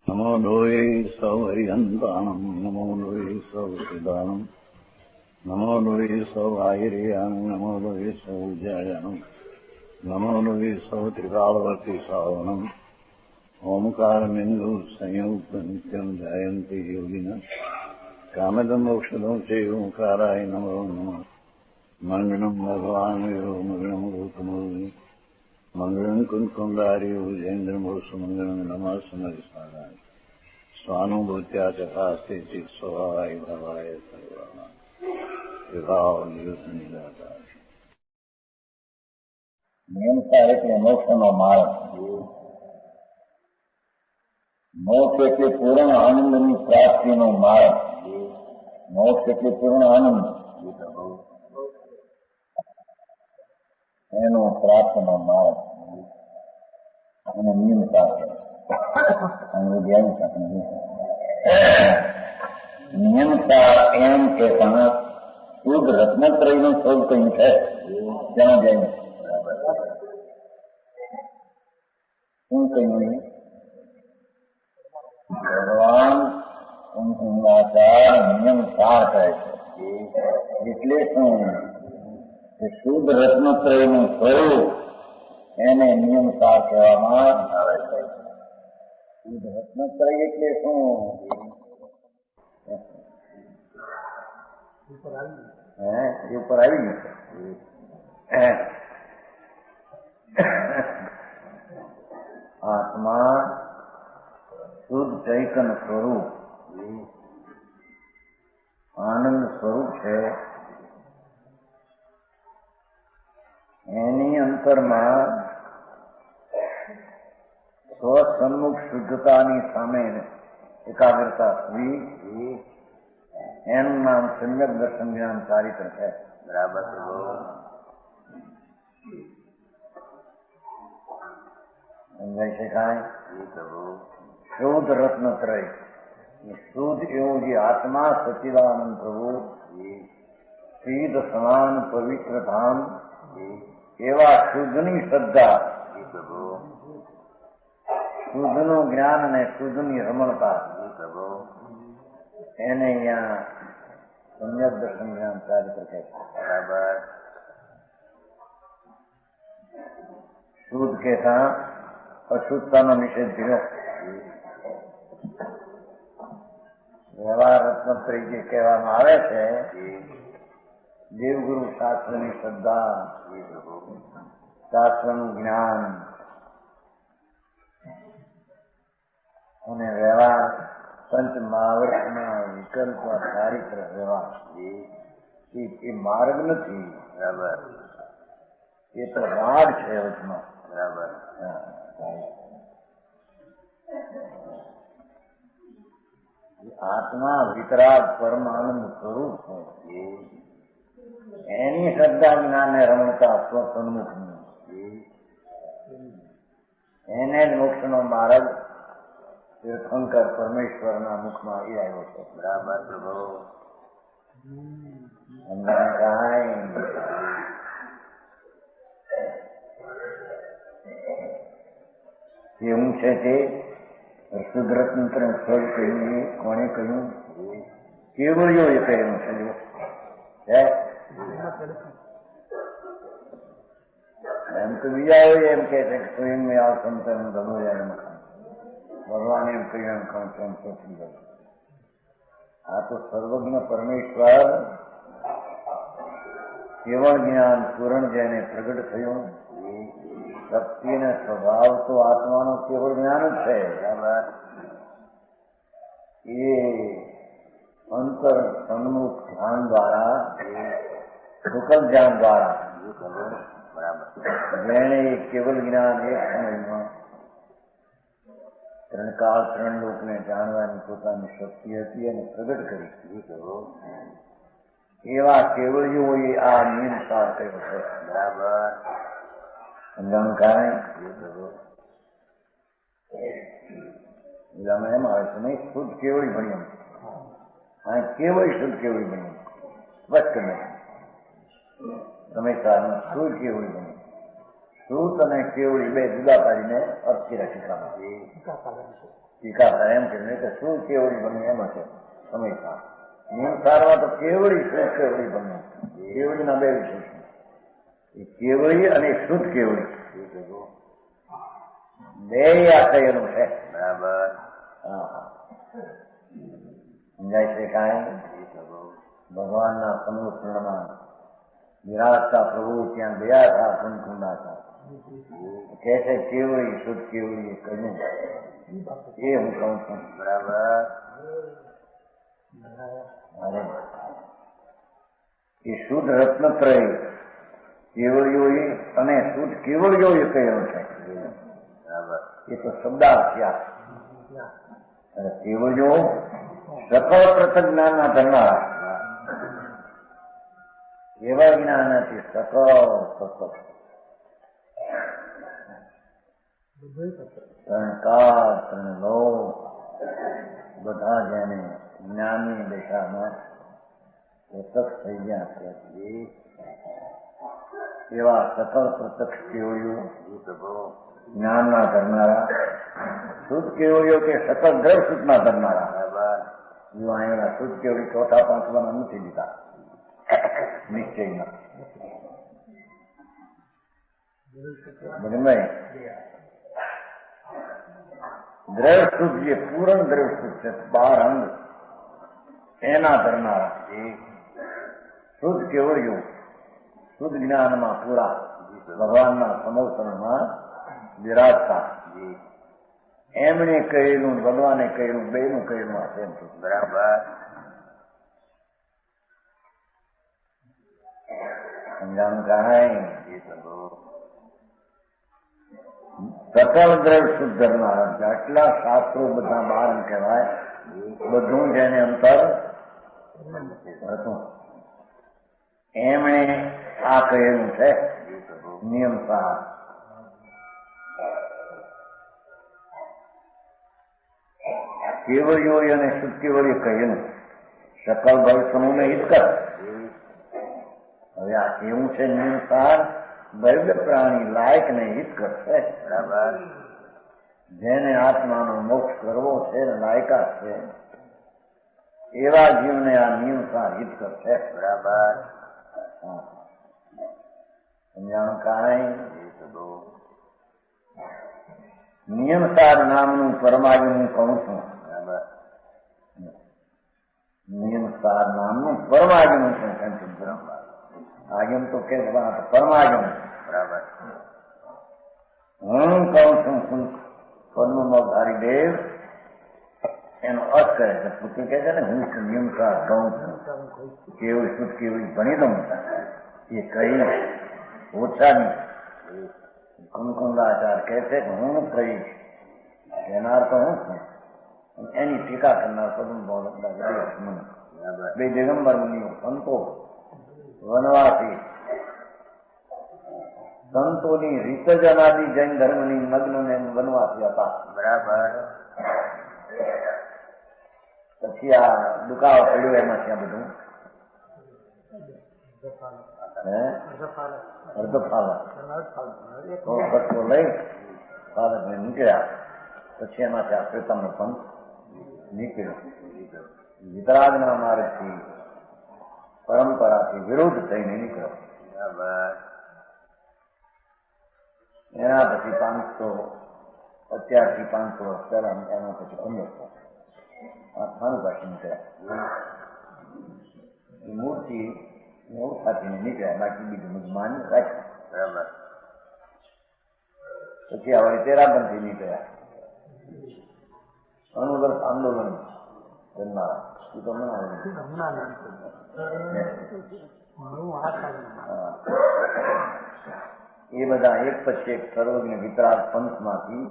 नमो लोये सौहरिहन्ताणम् नमो लोये सौहृदानम् नमो लोये सौभागिर्यानम् नमो लोये सौज्यायानम् नमो लोये सौत्रिकालवर्ति सावनम् ओंकारमिन्दु संयुक्त नित्यम् ध्यायन्ति योगिनः कामदम् मोक्षदम् च ओंकाराय नमो नमः मङ्गलम् भगवान् विरो मङ्गलम् गौतमोऽग्नि मंगलम कुंकुंदारी उजेन्द्रमोसु मंगलम नमः समरिसाराय स्वानुभूत्या चकास्ते चित स्वभावाय भवाय सर्वाणा विभाव नियुक्त निराकार નિયમતા એટલે મોક્ષનો માર્ગ. મોક્ષ એટલે પૂર્ણ આનંદની પ્રાપ્તિનો માર્ગ. મોક્ષ એટલે પૂર્ણ આનંદ એનો પ્રાપ્તનો માર્ગ અને નિયમતા છે. નિયમતા એમ કે શુદ્ધ રત્નત્રયનું સ્વરૂપ કહ્યું છે. ત્યાં જાય શું કહ્યું? ભગવાન નિયમતા કહે છે. એટલે શું? શુદ્ધ રત્નત્રયનું સ્વરૂપ એને નિયમતા કહેવામાં આવે છે. શુદ્ધ રત્નત્રય એટલે શું? એ ઉપર આવી ગયું. આત્મા શુદ્ધ ચૈતન સ્વરૂપ આનંદ સ્વરૂપ છે. એની અંતરમાં સ્વસન્મુખ શુદ્ધતાની સામે એકાગ્રતા થવી, એનું નામ સમ્યક દર્શન જ્ઞાન ચારિત્ર છે. બરાબર. સમજાય છે કાંઈ? શુદ્ધ રત્નત્રય, શુદ્ધ એવું જે આત્મા સચ્ચિદાનંદ પ્રભુ, સીધ સમાન પવિત્ર ધામ, એવા શુદ્ધની શ્રદ્ધા, શુદ્ધનું જ્ઞાન અને શુદ્ધની રમણતા, એને અહીંયા સમ્યક દર્શન જ્ઞાન ચારિત્ર કહે છે. બરાબર. શુદ્ધ કહેતા અશુદ્ધતાનો નિષેધ કર્યો. વ્યવહાર રત્નત્રય જે કહેવામાં આવે છે, દેવગુરુ શાસ્ત્રની શ્રદ્ધા, શાસ્ત્રનું જ્ઞાન અને વ્યવહાર પંચ મહાવર્તના વિકલ્પ ચારિત્ર વ્યવહાર એ માર્ગ નથી. બરાબર. એ તો માર્ગ છે વચમાં. બરાબર. આત્મા વિતરાગ પરમાનંદ સ્વરૂપ છે. એની શ્રદ્ધા જ્ઞાન રમણતા સ્વસન્મુખની, એને જ મોક્ષનો માર્ગ તીર્થંકર પરમેશ્વરના મુખમાં આવી આવ્યો છે. બરાબર. એવું છે કે શુદ્ધ રત્નત્ર સ્થળ કહ્યું. કોણે કહ્યું? કેવળીઓ એ કહ્યું છે. એમ તો બીજા એમ કે છે કે સ્વયં આ સંતન ધનુયા મખાન, ભગવાન એમ કહ્યું એમ કહું છું સોચી ગયું. આ તો સર્વજ્ઞ પરમેશ્વર કેવળ જ્ઞાન પૂરણ જેને પ્રગટ થયું. શક્તિ અને સ્વભાવ તો આત્માનો કેવળ જ્ઞાન જ છે. એ અંતર સન્મુખ ધ્યાન દ્વારા, શુકલ ધ્યાન દ્વારા જેને કેવલ જ્ઞાન એક સમયમાં ત્રણ કાળ ત્રણ લોકને જાણવાની પોતાની શક્તિ હતી અને પ્રગટ કરી, એવા કેવળીઓએ આ નિયમસાર કર્યો છે. બરાબર. સમજાણું કારણ એમ આવે છે નહીં. શુદ્ધ કેવળી ભણીએ, હા કેવળી શુદ્ધ કેવળી ભણીએ, બસ તમે તમે શુદ્ધ કેવળી ભણીએ. શ્રુત અને કેવડી બે જુદા પાડીને અર્થ કર્યા ટીકામાં. ટીકા થાય એમ કે શું કેવડી બન્યું એમ હશે સમયસર. નિયમસારમાં તો કેવડી શુદ્ધ કેવડી બન્યું. કેવડીના બે વિશેષણ, એ કેવડી અને શુદ્ધ કેવડી બે આ કહેલું છે. બરાબર. હા, સમજાય છે કાંઈ? ભગવાનના સમુદ્રમાં વિરાજતા પ્રભુ ત્યાં ગયા હતા કુંડકુંડા હતા. કે છે કેવડી શુદ્ધ કેવડી કહ્યું એ હું કહું છું. બરાબર. એ શુદ્ધ રત્નત્રય કેવળીઓ અને શુદ્ધ કેવળીઓ એ કહેલું છે. બરાબર. એ તો શબ્દાર્થ્યા. અને કેવળીઓ સકળ પ્રતજ્ઞાનના ધરનારા, એવા જ્ઞાનથી સકળ ત્રણકાર ત્રણ લોક બધા જેને જ્ઞાનની દિશામાં પ્રત્યક્ષ થઈ ગયા છે એવા સકળ પ્રત્યક્ષ કેવળીઓ, જ્ઞાનના ધરનારા, શુદ્ધ કેવળીઓ કે સકળ દ્રવ શુદ્ધના ધરનારા. જો અહીંયા શુદ્ધ કેવડી ચોથા પાંચવાના નથી લીધા નિશ્ચયમાં. દ્રવ શુદ્ધ જે પૂરણ દ્રવ શુદ્ધ છે, 12 અંગ એના ધરનારા એ શુદ્ધ કેવળીઓ શુદ્ધ જ્ઞાનમાં પૂરા ભગવાનના સમોસરમાં વિરાજતા. એમણે કહેલું, ભગવાને કહેલું, બેનું કહેલું આ તેમ છે. બરાબર. સમજાણું કાંઈ? સકલ દ્રવ શુદ્ધ ધરનારા, જેટલા શાસ્ત્રો બધા 12 કહેવાય, બધું જેને અંતર હતું એમણે આ કહેલું છે નિયમસાર. કેવળીઓ અને શુદ્ધ કેવળીઓ કહેલું સકલ ભય સમૂહને હિત કર. હવે આ કેવું છે નિયમસાર, દૈવ્ય પ્રાણી લાયક ને હિત કરશે. બરાબર. જેને આત્માનો મોક્ષ કરવો છે ને લાયકાત છે એવા જીવને આ નિયમસાર હિત કરશે. બરાબર. સમજાણું કાંઈ? નિયમસાર નામનું પરમાગમ હું કહું છું. નિયમસાર નામનું પરમાગમ છું. આગમ તો કે પરમાગમ. બરાબર. હું કહું છું પદ્મધારી દેવ, એનો અર્થ કરે છે. પુત્ર કહે છે ને હું નિયમસાર કહું છું, કેવું શુદ્ધ કેવું ભણી દઉં એ કહી ઓછાની. કુંકુંદાચાર કહે છે કે હું કહીશ, એના તો હું છું. એની ટીકા કરનાર બે દિગંબર મુનિઓ, સંતો, વનવાસી સંતોની રીત જ અનાદિ જૈન ધર્મની નગ્ન વનવાસી હતા. બરાબર. પછી આ દુકાળ પડ્યો એમાંથી આ બધું અર્ધફાલો લઈ ભારતને નીકળ્યા. પછી એમાંથી આ શ્વેતાંબર પંથ નીકળ્યો. વિતરાગના માર્ગથી પરંપરાથી વિરુદ્ધ થઈને નીકળ્યો. એના પછી 500 વર્ષ પહેલા, એના પછી 1500 આ ખાનું પાછી નીકળ્યા. મૂર્તિ ઓળખાતીને નીકળ્યા, બાકી બીજું મુજમાન રાખ્યા. બરાબર. પછી આ વળી 13 નીકળ્યા. અનુવર્ષ આંદોલન કરનારા એ તો એ બધા એક પછી એક સર્વજ્ઞ વિતરાગ પંથમાંથી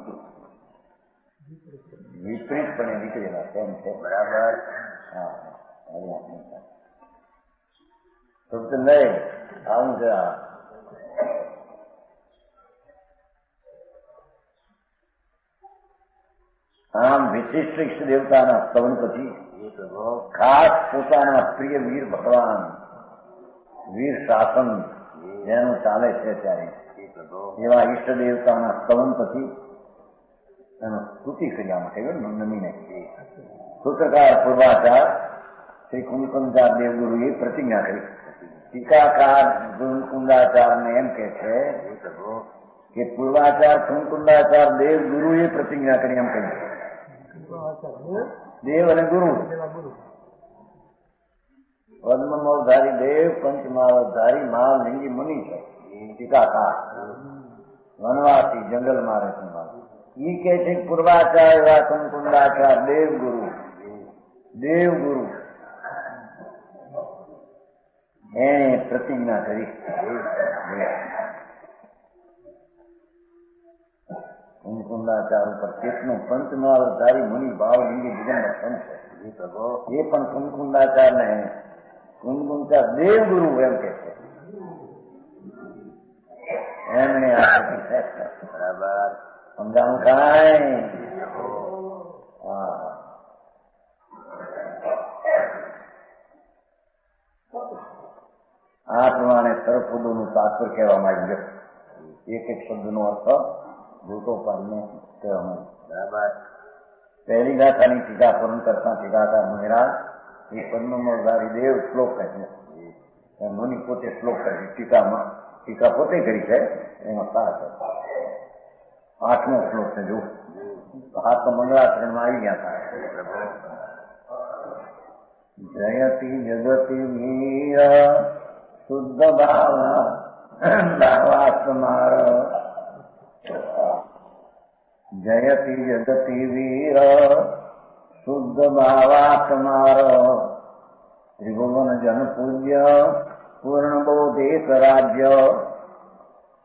વિપરીતપણે નીકળેલા તેમ છે. બરાબર. હા, ફક્ત નહીં આવું છે. આમ વિશિષ્ટ ઈષ્ટ દેવતાના સ્તવન પછી ખાસ પોતાના પ્રિય વીર ભગવાન, વીર શાસન જેનું ચાલે છે ત્યારે એવા ઈષ્ટ દેવતાના સ્તવંતથી એનો સ્તુતિ કર્યા માટે નમીને સૂત્રકાર પૂર્વાચાર શ્રી કુંકુંદાચાર દેવગુરુએ પ્રતિજ્ઞા કરી. ટીકાકાર કુંકુંદાચારને એમ કે છે કે પૂર્વાચાર કુંકુંદાચાર દેવગુરુએ પ્રતિજ્ઞા કરી એમ કહ્યું. દેવ અને ગુરુ પદ્મમોલધારી દેવ પંચમાવધારી મહાલિંગી મુનિ છે. ટીકાકાર વનવાસી જંગલમાં રહેતું ઈ કે છે પૂર્વાચાર એવા કુંકુંદાચાર દેવગુરુ એને પ્રતિજ્ઞા કરી. કુંકુંદાચાર ઉપર કેટલું પંચમાવધારી મુનિ ભાવલિંગી જગન્નાથ સંત છે. એ પણ કુંકુંદાચાર ને કુંકુંદાચાર દેવગુરુ એમ કે છે. એમને આ બરાબર સમજાવું કાંઈ? આ પ્રમાણે સરપદોનું તાત્પર્ય કહેવામાં આવ્યું. એક એક શબ્દનો અર્થ ભૂતો પાડીને કહેવામાં બરાબર. પહેલી ગાથાની ટીકા પૂર્ણ કરતા ટીકાકાર મહેરાજ એ પદ્મમોલધારી દેવ શ્લોક કહે છે. મુનિ પોતે શ્લોક કહે છે. ટીકા પોતે કરી છે. એમાં સાર છે. 8મો શ્લોક છે. જો હાથ તો મંગળાચરણમાં આવી ગયા હતા. જયતી જગતી વીર શુદ્ધ ભાવાત્માર જયતી જગતી વીર શુદ્ધ ભાવાત્માર ત્રિભુવન જન પૂજ્ય પૂર્ણ બોધેક રાજ્ય.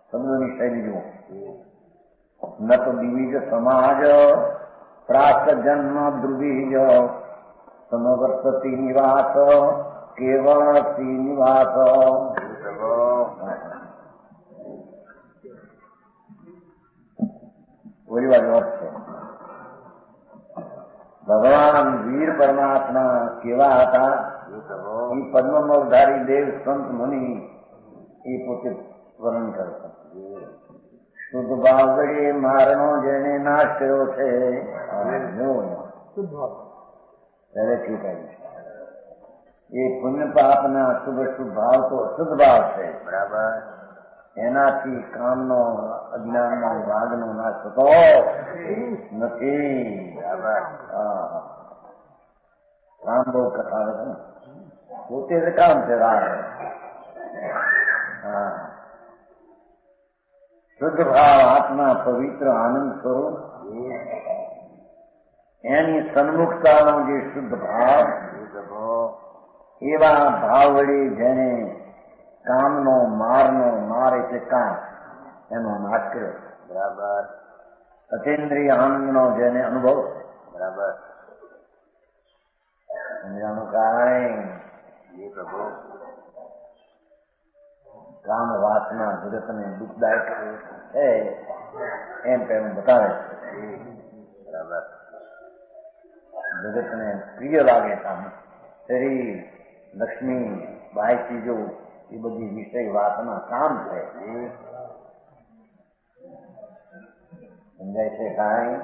શબ્દોની શૈલી જુઓ. ન તો દિવિજ સમાજ પ્રાપ્ત જન્મ ધ્રુવીજ સમવર્તતી નિવાસ કેવળ નિવાસ. ઓલી બાજુ અર્થ છે. ભગવાન વીર પરમાત્મા કેવા હતા એ પદ્મમોલધારી દેવ સંત મુનિ એ પોતે વર્ણન કરતા. શુદ્ધ ભાવ વડે મારનો જેને નાશ કર્યો છે. પહેલેથી કહ્યું એ પુણ્ય પાપના શુભ શુભ ભાવ તો અશુદ્ધ ભાવ છે. બરાબર. એનાથી કામનો અજ્ઞાનનો ભાગનો નાશ થતો નથી. બરાબર. કામ બહુ કથા છે ને. પોતે જ કામ છે. શુદ્ધ ભાવ આત્મા પવિત્ર આનંદ સ્વરૂપ એની સન્મુખતાનો જે શુદ્ધ ભાવ એવા ભાવ વળી જેને કામનો માર એટલે કામ એનો નાશ કર્યો. બરાબર. અતેન્દ્રિય આનંદનો જેને અનુભવ છે. બરાબર. સમજાનું કાંઈ કામ વાસના જગતને દુઃખદાયક છે એમ પેલું બતાવે છે. બરાબર. જગતને પ્રિય લાગે કામ શરીર લક્ષ્મી બાહ્ય ચીજો એ બધી વિષય વાસના કામ છે. સમજાય છે કાંઈ?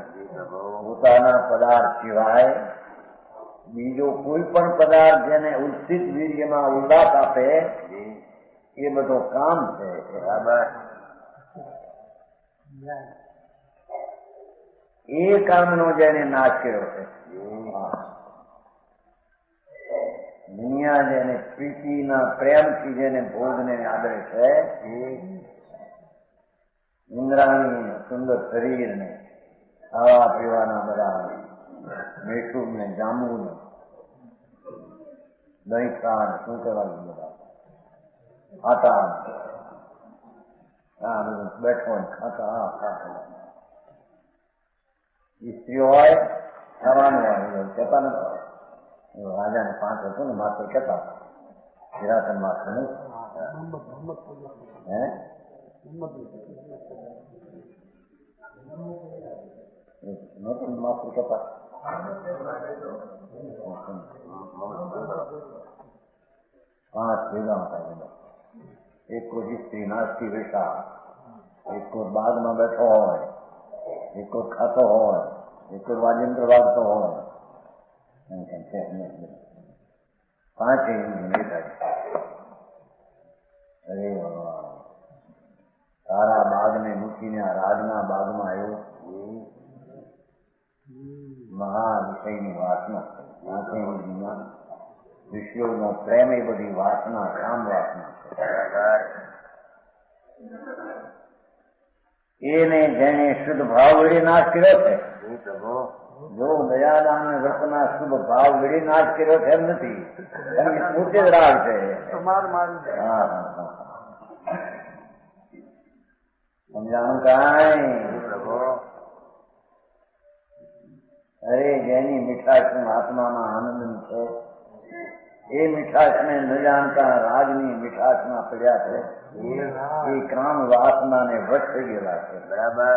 પોતાના પદાર્થ સિવાય બીજો કોઈ પણ પદાર્થ જેને ઉત્સિત વીર્યમાં ઉલ્લાસ આપે એ બધો કામ છે. બરાબર. એ કામનો જેને નાશ કર્યો છે. દુનિયા જેને પ્રીતિના પ્રેમથી જેને ભોગને આદરે છે. ઇન્દ્રાણી સુંદર શરીરને ખાવા પીવાના બધા મીઠું ને જાંબુ ને દહીં ખાન શું કહેવાય બધા ખાતા બધું બેઠો ખાતા સ્ત્રીઓ હોય ખાવાનું હોય કહેતા નથી. રાજાને 5 હતું ને માત્ર કહેતા હિરાસન માત્ર નહીં. માત્ર કહેતા 5 ભેગા હતા. એક કોઈ સ્ત્રી નાસ્તી વેશા એક કોઈ બાગમાં બેઠો હોય, એક કોઈ ખાતો હોય, એક કોઈ વાજિંત્ર વાગતો હોય, એમ કેમ છે 5 નહીં થાય. અરે ભગવાન, તારા બાગને મૂકીને આ રાજના બાગમાં આવ્યો. મહા વિષયની વાસના, વિષયોનો પ્રેમ એ બધી વાસના, કામ વાસના છે. એને જેને શુદ્ધ ભાવ વળી નાશ કર્યો છે, જો દયાદાન વ્રતના શુભ ભાવ વળી નાશ કર્યો છે એમ નથી, એમની પોતે જ રાગ છે. સમજાણું કાંઈ? અરે જેની મીઠાશ આત્મામાં આનંદની છે, એ મીઠાશને ન જાણતા રાજની મીઠાશમાં પડ્યા છે. એ કામ વાસનાને વશ થઈ ગયેલા છે. બરાબર,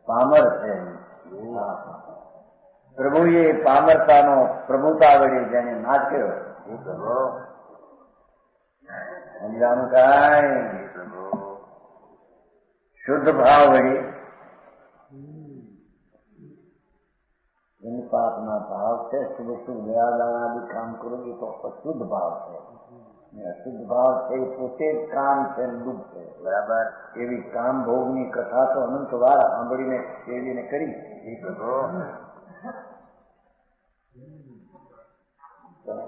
પામર છે. પ્રભુએ પામરતાનો પ્રભુતા વળી જેને નાશ કર્યો. સમજાણું કાંઈ? શુદ્ધ ભાવ વળી પાપના ભાવ છે. શુભ શુભ દયાદાન કામ કરો એ તો અશુદ્ધ ભાવ છે. અશુદ્ધ ભાવ છે એ પોતે જ કામ છે, દુઃખ છે. બરાબર, એવી કામ ભોગની કથા તો અનંત વાર સાંભળીને કેવીને કરી.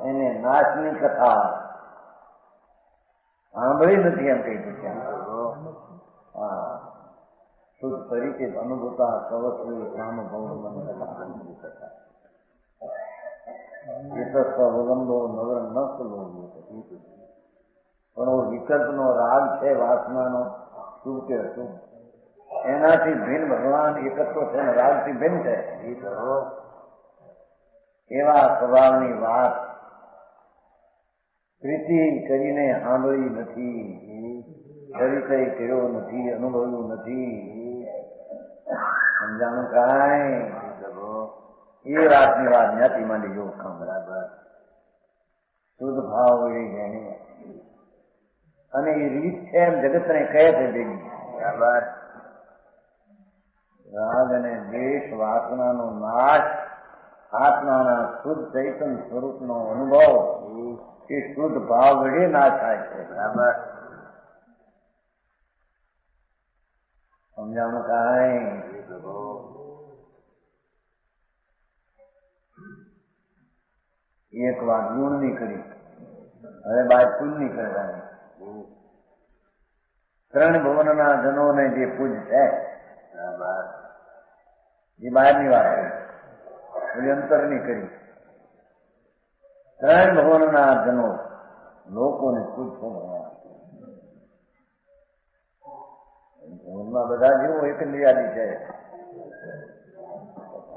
એને નાશની કથા સાંભળી નથી એમ કહી શક્યા. હા, શુદ્ધ પરિચિત અનુભૂતા સવસ્વી કામ ભોગ વિલંબો નવર ન સુલભ. પણ વિકલ્પનો રાગ છે વાસનાનો, શુભ કે અશુભ, એનાથી ભિન્ન ભગવાન એકત્વ છે ને રાગથી ભિન્ન છે. એવા સ્વભાવની વાત પ્રીતિ કરીને સાંભળી નથી, પરિચય કર્યો નથી, અનુભવ્યું નથી. સમજાણું કાંઈ? એ વાતની વાત જ્ઞાતિ માંડી જો કામ. બરાબર, શુદ્ધ ભાવ વળી જેને, અને એ રીત છે એમ જગતને કહે છે ભેગી. બરાબર, રાગ અને દ્વેષ વાસનાનો નાશ, આત્માના શુદ્ધ ચૈતન્ય સ્વરૂપનો અનુભવ, એ શુદ્ધ ભાવ વડે નાશ થાય છે. બરાબર, સમજાણું કાંઈ? એક વાત ગુણની કરી, હવે બાદ પુણ્યની કરવાની. 3 ભુવનના જનોને જે પૂજ છે એ બહારની વાત કરી, પેલી અંતરની કરી. 3 ભુવનના જનો લોકોને પૂજશો ભગવાન. ભુવનમાં બધા જેવું એક નિયાદી છે.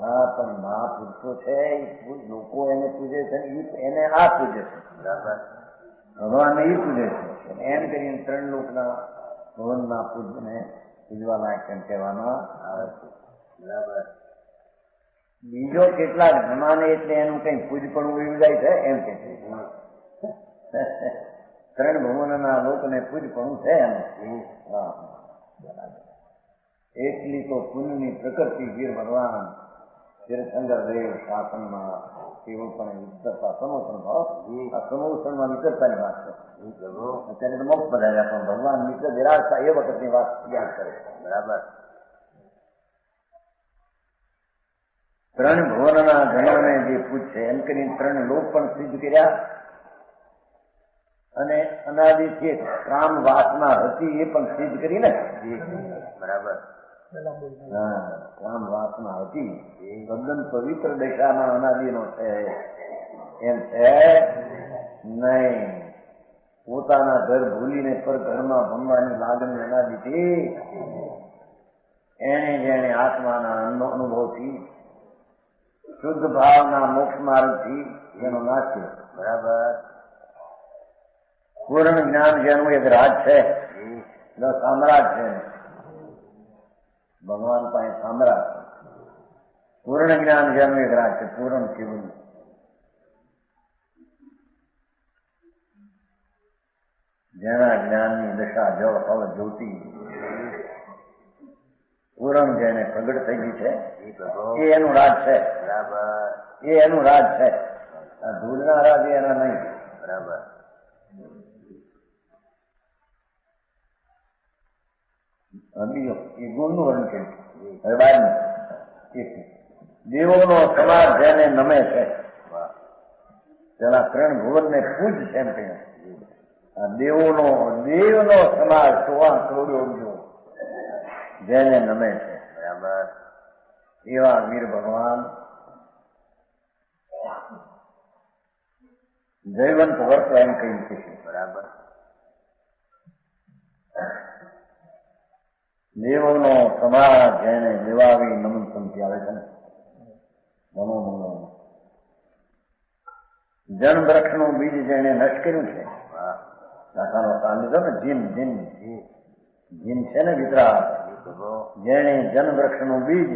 હા, પણ મહાપુરુષો છે, લોકો એને પૂજે છે, એને આ પૂજે છે. ભગવાનને એ પૂજે છે. એમ કરીને 3 લોકના ભવનના પૂજને પૂજવા લાયક એમ કહેવામાં આવે છે. બરાબર, બીજો કેટલાક જમાને એટલે એનું કઈ પૂજ પણ ઉડી જાય છે એમ કે છે. 3 ભવનના લોકને પૂજ પણ છે એમ. હા, બરાબર. એટલી તો પુણ્યની પ્રકૃતિ વીર ભગવાન તીર્થંકર દેવ શાસનમાં તેઓ પણ વિચરતા સમોસણમાં, આ સમોસણમાં વિચરતાની વાત છે. અત્યારે તો મોક્ષ પધાર્યા, પણ ભગવાન મિત્ર વિરાજતા એ વખતની વાત યાદ કરે. બરાબર, 3 ભુવનના જનોને જે પૂછશે એમ કરીને 3 લોક પણ સિદ્ધ કર્યા, અને અનાદિથી કામ વાસના હતી એ પણ સિદ્ધ કરી ને. બરાબર, હા, કામ વાસના હતી તદ્દન પવિત્ર દશામાં અનાદિનો છે એમ છે નહીં. પોતાના ઘર ભૂલીને પર ઘરમાં ભમવાની લાગણી અનાદિથી એને જેને આત્માના અનુભવથી શુદ્ધ ભાવના મોક્ષ માર્ગથી એનો નાશ થયો. બરાબર, પૂર્ણ જ્ઞાન જેનું એક રાજ છે, સામ્રાજ છે. ભગવાન પાસે સામ્રાજ, પૂર્ણ જ્ઞાન જેનું એક રાજ છે, પૂર્ણ શિવનું. જેના જ્ઞાનની દશા જળ ફળ જ્યોતિ પૂરણ જેને પ્રગટ થઈ ગઈ છે એ એનું રાજ છે. બરાબર. એ એનું રાજ છે. આ ધૂળના રાજ એના નહીં. બરાબર. બીજો એ ગુણનું વર્ણ છે. હવે બારનું દેવોનો સમાજ જેને નમે છે. પેલા ત્રણ ભુવનને પૂજ છે એમ કહ્યું. આ દેવનો સમાજ 16 કરોડો જેને નમે છે. બરાબર. એવા વીર ભગવાન જયવંત વર્ત એમ કહ્યું છે. બરાબર. દેવોનો સમાજ જેને દેવાવી નમન પંક્તિ આવે છે ને નમો નમો. જન વૃક્ષનું બીજ જેને નષ્ટ કર્યું છે. દાદાનો કામ લીધો ને જીન છે ને વિતરા જેને જન વૃક્ષનું બીજ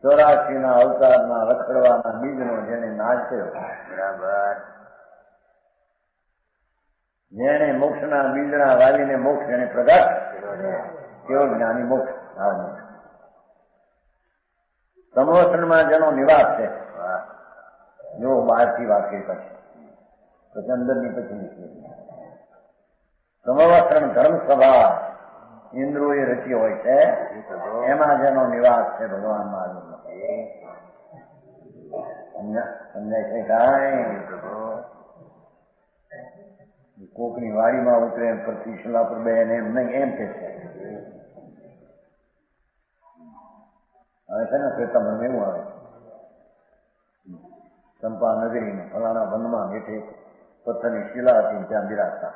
84 અવતારના રખડવાના બીજનો જેને નાશ કર્યો. બરાબર. જેને મોક્ષના બીજના વાલીને મોક્ષ જેને પ્રગટ કેવો જ્ઞાની મોક્ષ સમોસણમાં જેનો નિવાસ છે. જો 12થી વાક્ય પછી અંદરની પછી નીકળી સમવસ્ત્રણ ધર્મસભા ઇન્દ્રોએ રચી હોય છે. એમાં જેનો નિવાસ છે ભગવાન મહાવીર. સમજાય છે કાંઈ? કોકની વાડીમાં ઉતરે પરથી શિલા પર બે એમ નહીં એમ કે છે. હવે છે ને શ્વેતામાં એવું આવે ચંપા નગરીને ફલાણા વનમાં હેઠે પથ્થરની શિલા હતી ત્યાં બિરાજતા.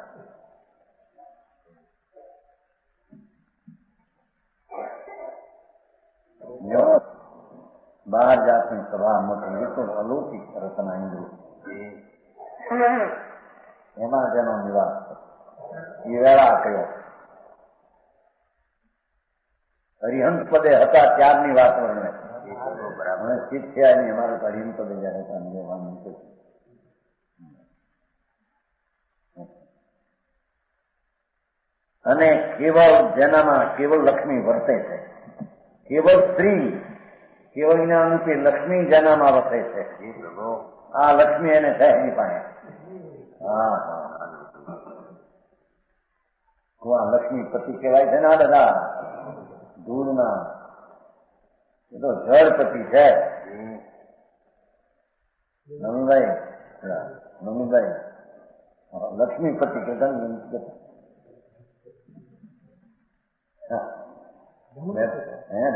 બાર જાતની સભા મોટી વિપુલ અલૌકિક રચના ઇન્દ્ર એમાં જેનો નિવાસ એ વેળા કયો હરિહંસ પદે હતા ત્યારની વાત વર્ણે. મને સ્થિત થયા નહીં અમારે તો હરિહંસ પદે જયારે સમજવાનું છે. અને કેવળ જેનામાં કેવળ લક્ષ્મી વર્તે છે. કેવળ સ્ત્રી કેવળ એના અંતે લક્ષ્મી જેનામાં વસે છે. આ લક્ષ્મી એને સહેની પાડે. હા લક્ષ્મી પતિ કહેવાય છે ને આ બધા ધૂળના એ તો જળપતિ છે. નમીભાઈ લક્ષ્મીપતિ કે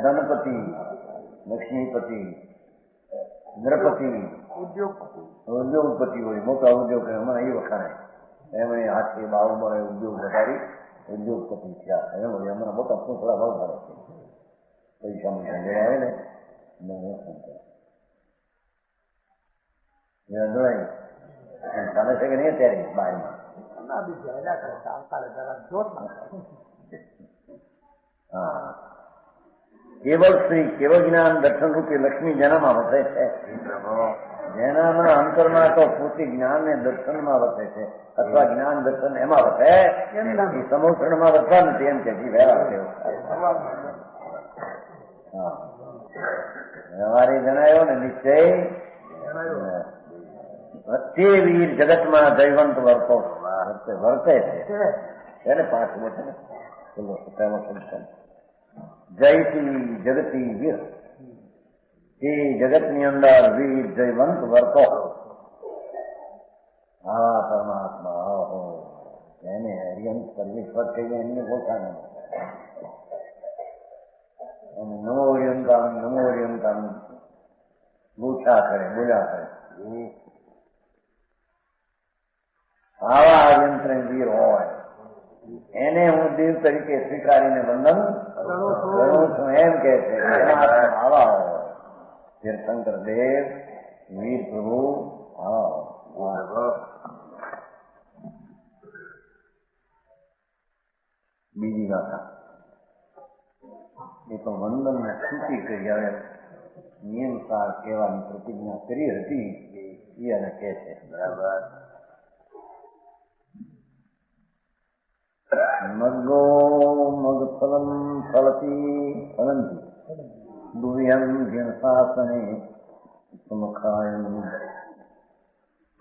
ધનપતિ લક્ષ્મીપતિ નૃપતિ ઉદ્યોગપતિ હોય મોટા ઉદ્યોગ હમણાં એ વખાણે એમણે હાથથી બાવું મળે ઉદ્યોગ વધારી ઉદ્યોગપતિ થયા. એમ હોય હમણાં મોટા પૂછડા ભાવ કરે છે. પૈસા મોટા આવે ને જોડાય ચાલે છે કે નહીં અત્યારે બારમાં. હા કેવળ શ્રી કેવળ જ્ઞાન દર્શન રૂપી લક્ષ્મી જેનામાં વસે છે. જેનામાં અંતરમાં તો પૂરતી જ્ઞાન ને દર્શનમાં વસે છે અથવા જ્ઞાન દર્શન એમાં વસે એ સમોસણમાં વધવા નથી એમ કે વ્યવહારે જણાયો ને નિશ્ચય તે વીર જગતમાં જયવંત વર્તે છે. એને પાંચ મોટે જયથી જગતી વીર એ જગતની અંદર વીર જયવંત વર્તો. આવા પરમાત્મા એને હરિયંત પરમેશ્વર કહીને એમને પોતાને નમો હરિયંતાનું પૂછા કરે બોલ્યા કરે. આવા હરિયંત્ર વીર હોય એને હું દેવ તરીકે સ્વીકારીને વંદન કરું છું એમ કે છે. આવા હોય તીર્થંકર દેવ વીર પ્રભુ બીજી ગાથા એ તો વંદન ને સ્તુતિ કરી હવે નિયમસાર કહેવાની પ્રતિજ્ઞા કરી હતી એ અને કે છે. બરાબર. મગો મગફલમ ફલતી ફલંતી દુર્યમ જીણસાસને સુમખાયમ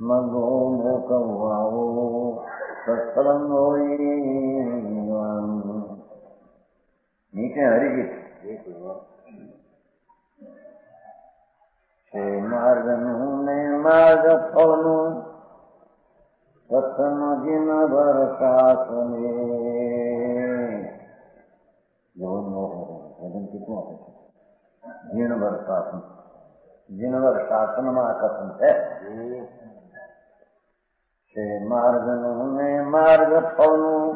મગો મોકવાવો સત્ફલમ હોય નીચે હરિગીત છે માર્ગનું ને માર્ગ ફળનું સત્સન જીન વરસાસને ભજન કેટલું આપે છે જીણવર શાસન જીણવર શાસનમાં આ કથન છે માર્ગનું ને માર્ગ ફળનું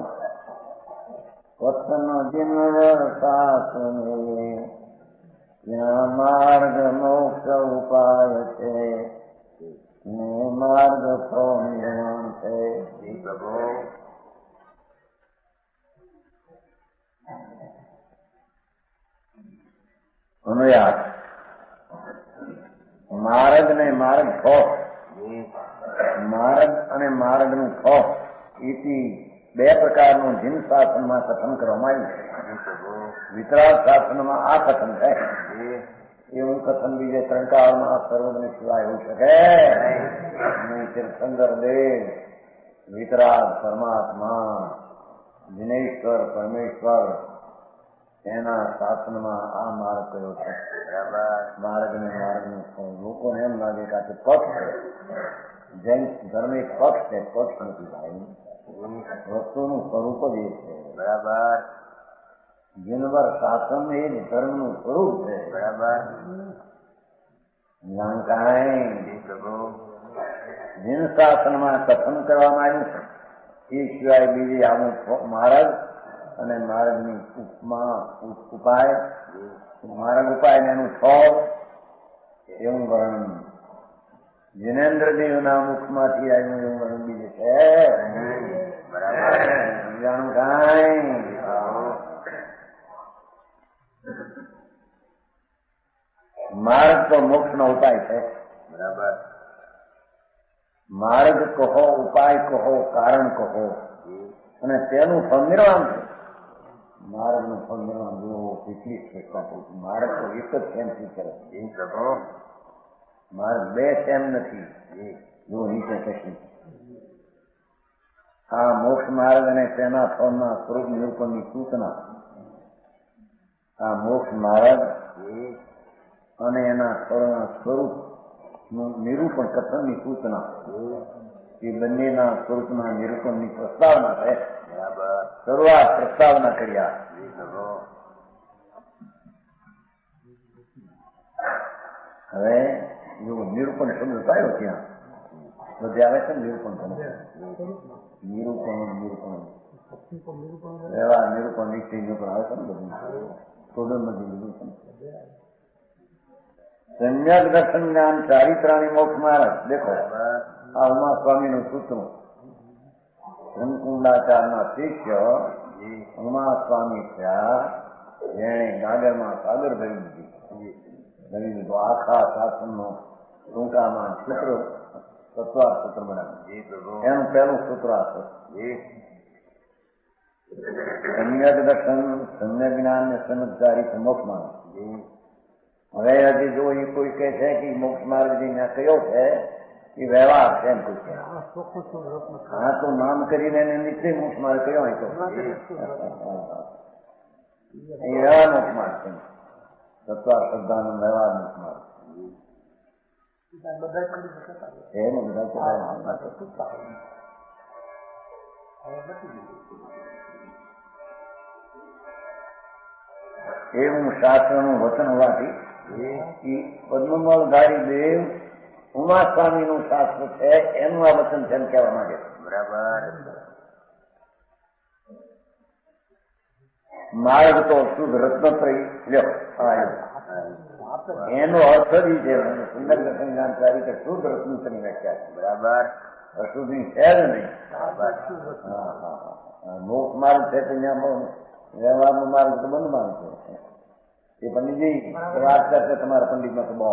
વતન જીણવર શાસને જ્યાં માર્ગ મોક્ષ ઉપાય છે ને માર્ગ ફળ છે અનુયાત માર્ગ ને માર્ગ ખો માર્ગ અને માર્ગનું ખો એથી બે પ્રકારનું જીન શાસનમાં કથન કરવામાં આવ્યું છે વિતરાગ શાસનમાં આ કથન છે એવું કથન બીજે ત્રણ કાળમાં સર્વને સિવાય હોઈ શકે નહીં તીર્થંકર દેવ વિતરાગ પરમાત્મા દિનેશ્વર પરમેશ્વર એના શાસનમાં આ માર્ગ કયો છે માર્ગ ને માર્ગનું લોકોને એમ લાગે કે આ તો પક્ષ છે જૈન ધર્મ એક પક્ષ છે પક્ષ નથી ભાઈ વસ્તુનું સ્વરૂપ જ એ છે બરાબર જીનવર શાસન એ જ ધર્મનું સ્વરૂપ છે બરાબર જીન શાસનમાં કથન કરવામાં આવ્યું છે એ સિવાય બીજી આવું માર્ગ અને માર્ગની ઉપમા ઉપાય માર્ગ ઉપાય ને એનું ફળ એવું વર્ણન જિનેન્દ્રદેવના મુખમાંથી આવ્યું એવું વર્ણન બીજું છે જાણું કાંઈ માર્ગ તો મોક્ષનો ઉપાય છે બરાબર માર્ગ કહો ઉપાય કહો કારણ કહો અને તેનું ફળ નિર્વાણ છે માર્ગનું ફળ નિર્વાણ જોવો કેટલી શ્રેષ્ઠતા માર્ગ તો એક જ સેમથી કરે માર્ગ બે સેમ નથી જો નીચે કશું આ મોક્ષ માર્ગ અને તેના ફળના સ્વરૂપ નિરૂપણની સૂચના આ મોક્ષ માર્ગ અને એના ફળના સ્વરૂપ નું નિરૂપણ કથનની સૂચના એ બંનેના સ્વરૂપના નિરૂપણની પ્રસ્તાવના છે શરૂઆત પ્રસ્તાવના કર્યા હવે જો નિરૂપણ શબ્દ પાયો ત્યાં બધે આવે છે નિરૂપણ નિરૂપણ વ્યવહાર નિરૂપણ નિશ્ચય નિરૂપણ આવે છે ને બધું શોધનમાંથી નિરૂપણ સમ્યક દર્શન જ્ઞાન ચારિત્રાણી મોક્ષ માર્ગ દેખો આ ઉમા સ્વામીનું સૂત્ર બ્રહ્મકુંડાચારના શિષ્ય ઉમા સ્વામી થયા જેણે ગાગરમાં સાગર ભરી દીધું આખા શાસનનો ટૂંકામાં સૂત્ર તત્વાર સૂત્ર બનાવ્યું એનું પહેલું સૂત્ર હતું સમ્યક દર્શન સમ્યક જ્ઞાન ને સમ્યક ચારિત્ર મોક્ષ માર્ગ હવે હજી જો એ કોઈ કહે છે કે મોક્ષ માર્ગ જે ત્યાં કયો છે એ વ્યવહાર છે એમ કોઈ છે હા તો નામ કરીને એને નીચે મોક્ષ માર્ગ કયો હોય તો એ વ્યવહાર મોક્ષ માર્ગ છે તત્વા શ્રદ્ધાનો વ્યવહાર મોક્ષ માર્ગ એને બધા એવું શાસ્ત્રનું વચન હોવાથી પદ્મમલ ધારી દેવ ઉમા સ્વામી નું શાસ્ત્ર છે એનું આ વચન છે એમ કહેવા માંગે છે બરાબર માર્ગ તો શુદ્ધ રત્નત્રય લ્યો એનો અર્થ જ છે સુંદર દર્શન જ્ઞાન ચારી કે શુદ્ધ રત્નત્રની વ્યાખ્યા છે બરાબર અશુદ્ધની છે જ નહીં મોક્ષ માર્ગ છે તો ત્યાં વ્યવહારનો માર્ગ તો બંધ માર્ગ છે એ પંડિતજી વાત કરશે તમારા પંડિતમાં તો બહુ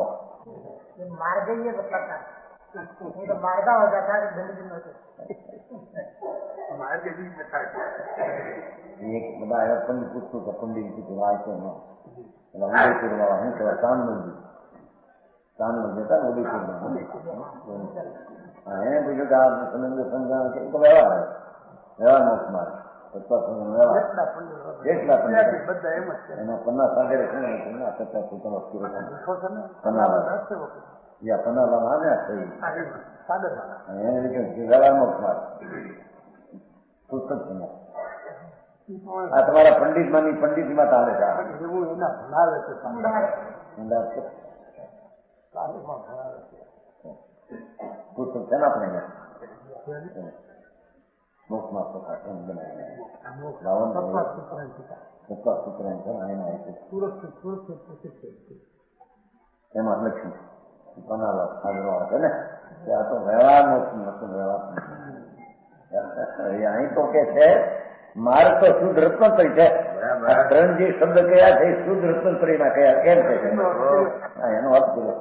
मारता होता था मार के बीच में था एक बताया पंडित पूछो तो पंडित की दिवार को ना उदयपुर वाला हूँ तो कान देता उदयपुर है બીજું કે આ સંબંધ સમજાવ કે તો વ્યવહાર મોક્ષ માર્ગ તત્વ સંબંધ વ્યવહાર કેટલા બધા એમ જ છે એના પન્ના સાગર છે ને સત્તા પોતાનો પન્ના યા પન્ના લાવા ને સહી સાગર એને કે વ્યવહાર મોક્ષ માર્ગ પુસ્તક છે આ તમારા પંડિતમાંની પંડિતમાં ચાલે છે એવું એના ભણાવે છે પુસ્તક છે ને આપણે મોક્ષમાં એમાં લખ્યું બનાવવા સાગરો છે ને આ તો વ્યવહાર મોક્ષ નતો વ્યવહાર અહીં તો કે છે માર્ગ તો શુદ્ધ રત્નત્રી છે ત્રણ જે શબ્દ કયા છે શુદ્ધ રત્નત્રી ના કયા કેમ છે એનો અર્થ પૂરો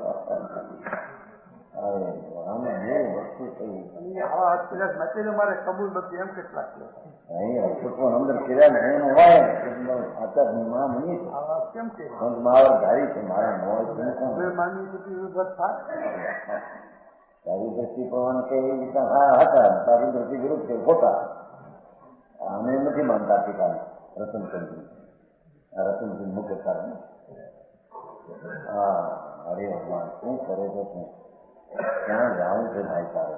મારે કબૂલ નથી એમ કેટલાક અંદર કર્યા ને એનું હોય આચાર્યમાં મની કેમ કે મારા ધારી છે મારા માની તારી દ્રષ્ટિ પ્રમાણે કે હા હતા તારી દ્રષ્ટિ વિરુદ્ધ છે ખોટા અમે નથી માનતા પિતાને રતનચંદ્ર રતનચંદ મુખ્ય કારણ હા અરે ભગવાન શું કરે છે તું ક્યાં જાઉં છે ભાઈ તારે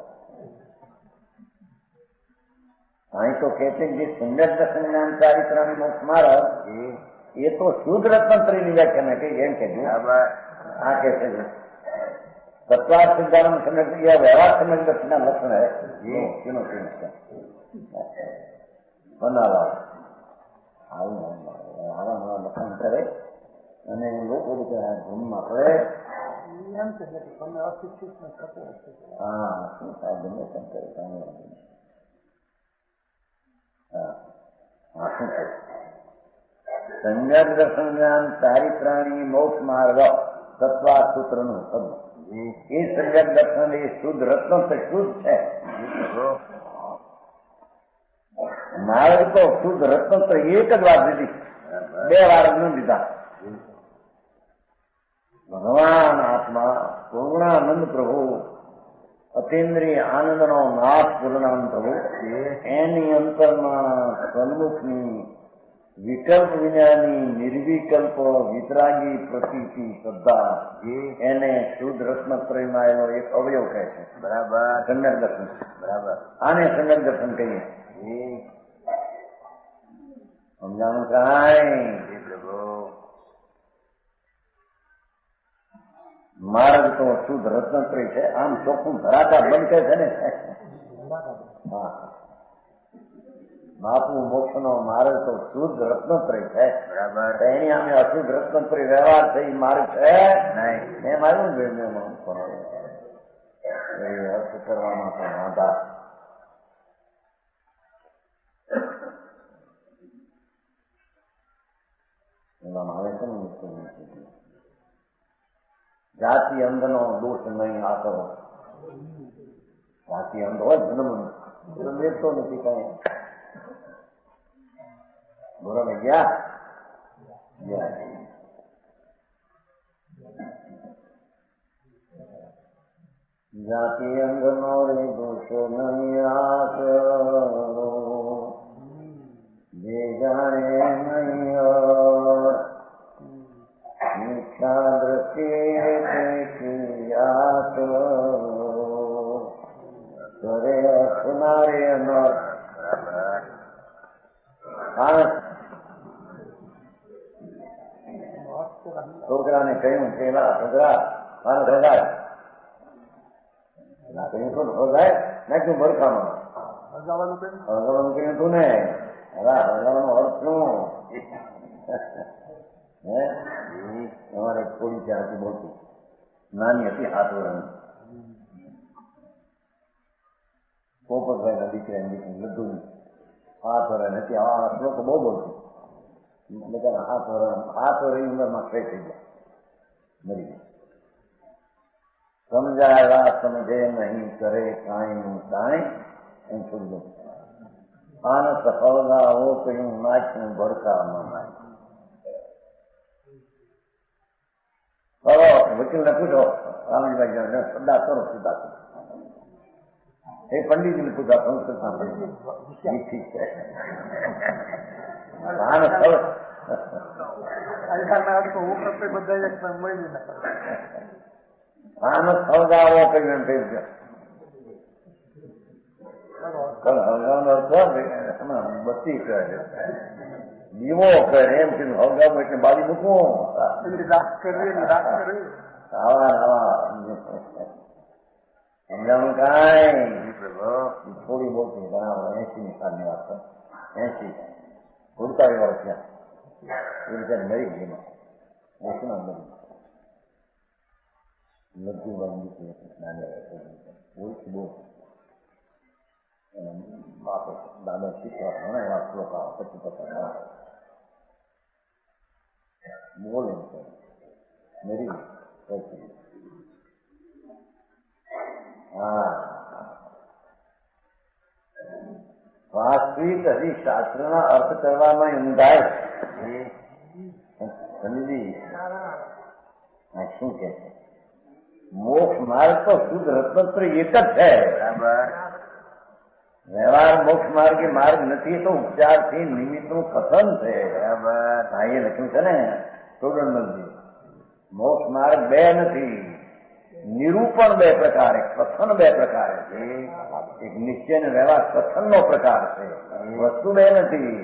અહીં તો કહેते જે સુંદર દર્શન જ્ઞાન ચારિત્રાની મોક્ષ માર્ગ એ તો શુદ્ધ રત્નત્રીની વ્યાખ્યા મેં કઈ એમ કે આ કે છે તત્વાર સિદ્ધાંત સમજ या व्यवहार समझ दर्शन लक्षण है ये तीनों तीन બનાવવા આવા નવા લખાણ કરે અને લોકો ધૂમમાં પડે એમ છે તમે અશિક્ષિત હા શું થાય ગમે તેમ કરે સંજ્ઞક દર્શન જ્ઞાન ચારિત્રાણી મોક્ષ માર્ગ તત્વા સૂત્રનું શબ્દ એ સંજ્ઞક દર્શન એ શુદ્ધ રત્ન શુદ્ધ છે માર્ગ તો શુદ્ધ રત્ન તો એક જ વાર દીધી બે વાર ન દીધા ભગવાન આત્મા પૂર્ણાનંદ પ્રભુ અતિન્દ્રિય આનંદનો નાથ પૂર્ણાનંદ પ્રભુ એની અંતરમાં સન્મુખની વિકલ્પ વિનાની નિર્વિકલ્પ વિતરાગી પ્રતીતિ શ્રદ્ધા એને શુદ્ધ રત્નત્રયમાં એનો એક અવયવ કહે છે બરાબર સંજ્ઞક દર્શન બરાબર આને સંજ્ઞક દર્શન કહીએ સમજાણું કાંઈ માર્ગ તો શુદ્ધ રત્નત્રય છે આમ ચોખ્ખું ધરાતા બંધ કહે છે ને હા બાપુ મોક્ષ નો માર્ગ તો શુદ્ધ રત્નત્રય છે બરાબર એની આમે અશુદ્ધ રત્નત્રય વ્યવહાર છે એ માર્ગ છે નહીં મેં માર્યું અર્થ કરવામાં તો વાંધા એમાં આવે છે ને જાતિ અંધનો દોષ નહીં આ કરો જાતિ અંધ હોય જન્મ દેખતો નથી કઈ બરોબર ગયા જાતિ અંધનો રે દોષ નહીં આ કરો જે જાણે નહીં મિથ્યા દ્રષ્ટિ કરે અસનારે અનર છોકરાને કહ્યું પેલા છોકરા મારો સગાય કહ્યું શું સગાય નાખ્યું બરખામાં હળગાવાનું કહ્યું તું ને હળગાવાનો અર્થ શું હે અમારે થોડી ત્યાં હતી મોટી નાની હતી હાથ વર્ષની પોપટભાઈ ના દીકરા દીકરી લડ્ડુની હાથ વર્ષ નથી આ શ્લોક બહુ બોલતી બધા હાથ વર્ષની ઉંમરમાં ક્ષય થઈ ગયા મરી ગયા તમને સમજાયા સમજે નહીં કરે કાંઈ નું કાંઈ એમ છોડી આને સફળતા આવો કહ્યું નાચનું ભડકામાં નાચ. હવે વકીલને પૂછો રામજીભાઈ સદા કરો સુધા કરો એ પંડિતજીને પૂછા સંસ્કૃતમાં પડી ઠીક છે આને આનો સૌદાવો કહ્યું બત્તી કરે દીવો કરે એમ કીધું હળગાવું એટલે બાળી મૂકવું સમજાણું કાંઈ થોડી બોલતી બરાબર 80ની સાલની વાત છે 80 47 વર્ષ થયા એ બિચારી મરી ગઈ એમાં મરી લઘુ વાંધી નાની બોલ બાપો દાદા શીખવા ઘણા એવા શ્લોક આવે 25% બોલે મરી ગઈ. હા વાસ્તવિક હજી શાસ્ત્રના અર્થ કરવામાં ઊંધાય સમજી શું કે છે મોક્ષ માર્ગ તો શુદ્ધ રત્નત્ર એક જ છે બરાબર. વ્યવહાર મોક્ષ માર્ગ એ માર્ગ નથી તો ઉપચારથી નિમિત્તનું કથન છે બરાબર. હા એ લખ્યું છે ને ટોડરમલજી મોક્ષ માર્ગ બે નથી નિરૂપણ બે પ્રકારે કથન બે પ્રકારે છે. એક નિશ્ચય ને વ્યવહાર કથનનો પ્રકાર છે વસ્તુ બે નથી.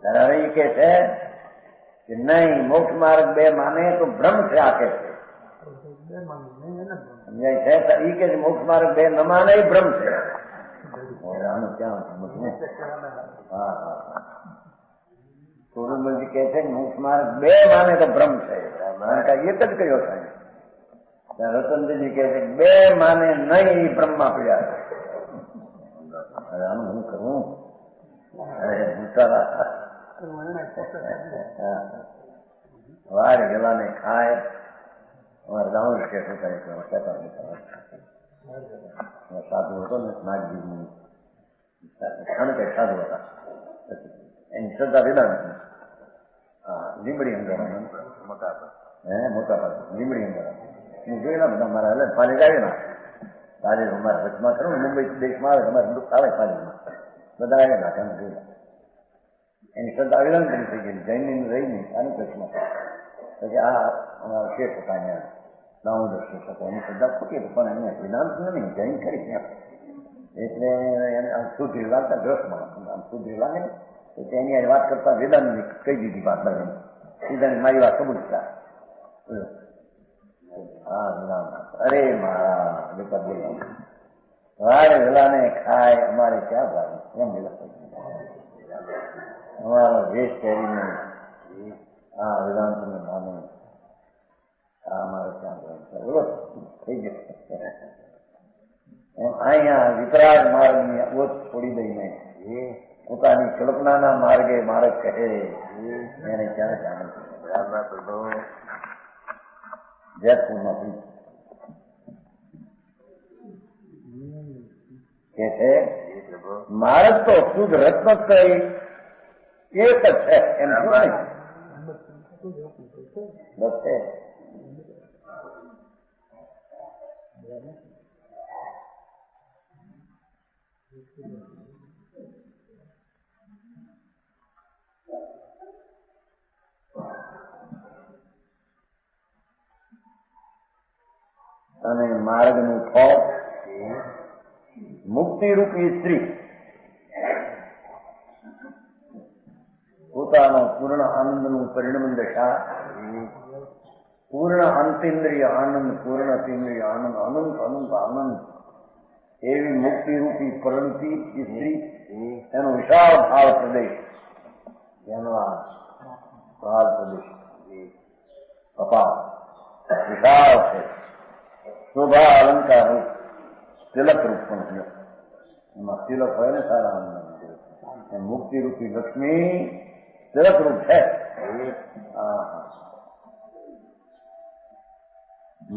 હવે એ કે છે કે નહીં મોક્ષ માર્ગ બે માને તો ભ્રમ છે આ કે છે સમજાય છે એ કે મોક્ષ માર્ગ બે ન માને એ ભ્રમ છે. આનું ક્યાં હા હા સુરમલજી કે છે મોક્ષ માર્ગ બે માને તો ભ્રમ છે એક જ કયો થાય. રતનજી કહે છે બે માને નહીં એ બ્રહ્મા પડ્યા છે. આનું હું કરું વાર ગેલાને ખાય અમારે દાઉદ કે શું કરે સાધુ હતો ને નાગજી કે સાધુ હતા એની શ્રદ્ધા વેદાંત લીમડી અંદર મોટા લીમડી અંદર હું જોયેલા બધા મારા એટલે પાણી જાય ના તારે અમારા વચમાં ખરું મુંબઈ દેશમાં આવે અમારે દુઃખ આવે પાણીમાં બધા આવેલા તમે જોયેલા એની શ્રદ્ધા વિલંબ કરી થઈ ગઈ જૈનની રહી નહીં આની પ્રશ્ન પછી આ અમારા શેઠ હતા અહીંયા દામોદર શેઠ હતા એની શ્રદ્ધા ખોટી હતી પણ અહીંયા વેદાંત નહીં જૈન કરી ત્યાં એટલે એને આમ સુધરી લાગતા ગ્રસ્તમાં આમ સુધરી લાગે ને એટલે એની આ વાત કરતા વેદાંતની કહી દીધી વાત લાગે સીધાની મારી વાત કબૂલતા હા અરે મારા બેટા બોલા વારે વેલાને ખાય અમારે ક્યાં ભાવે એમ વેલા અમારો વેશ પહેરીને હા વેદાંત ને માને આ અમારે ક્યાં બોલો થઈ ગયો અહીંયા વિતરાગ માર્ગની ઓછ છોડી દઈને પોતાની કલ્પનાના માર્ગે માર્ગ કહે એને ક્યાં જાણે જયપુરમાંથી કે છે માર્ગ તો શુદ્ધ રત્ન એક જ છે એમ બસ છે. અને માર્ગનું ફળ મુક્તિરૂપી સ્ત્રી પોતાનો પૂર્ણ આનંદનું પરિણમ દશા પૂર્ણ અંતેન્દ્રિય આનંદ પૂર્ણ અતિન્દ્રિય આનંદ અનંત અનંત આનંદ એવી મુક્તિરૂપી પરણતી સ્ત્રી એનો વિશાળ ભાવ પ્રદેશ એનો આ ભાવ પ્રદેશ કપાળ વિશાળ છે. શોભા અલંકાર રૂપ તિલક રૂપ પણ છે એમાં તિલક હોય ને સારા આનંદ મુક્તિ રૂપી લક્ષ્મી તિલક રૂપ છે.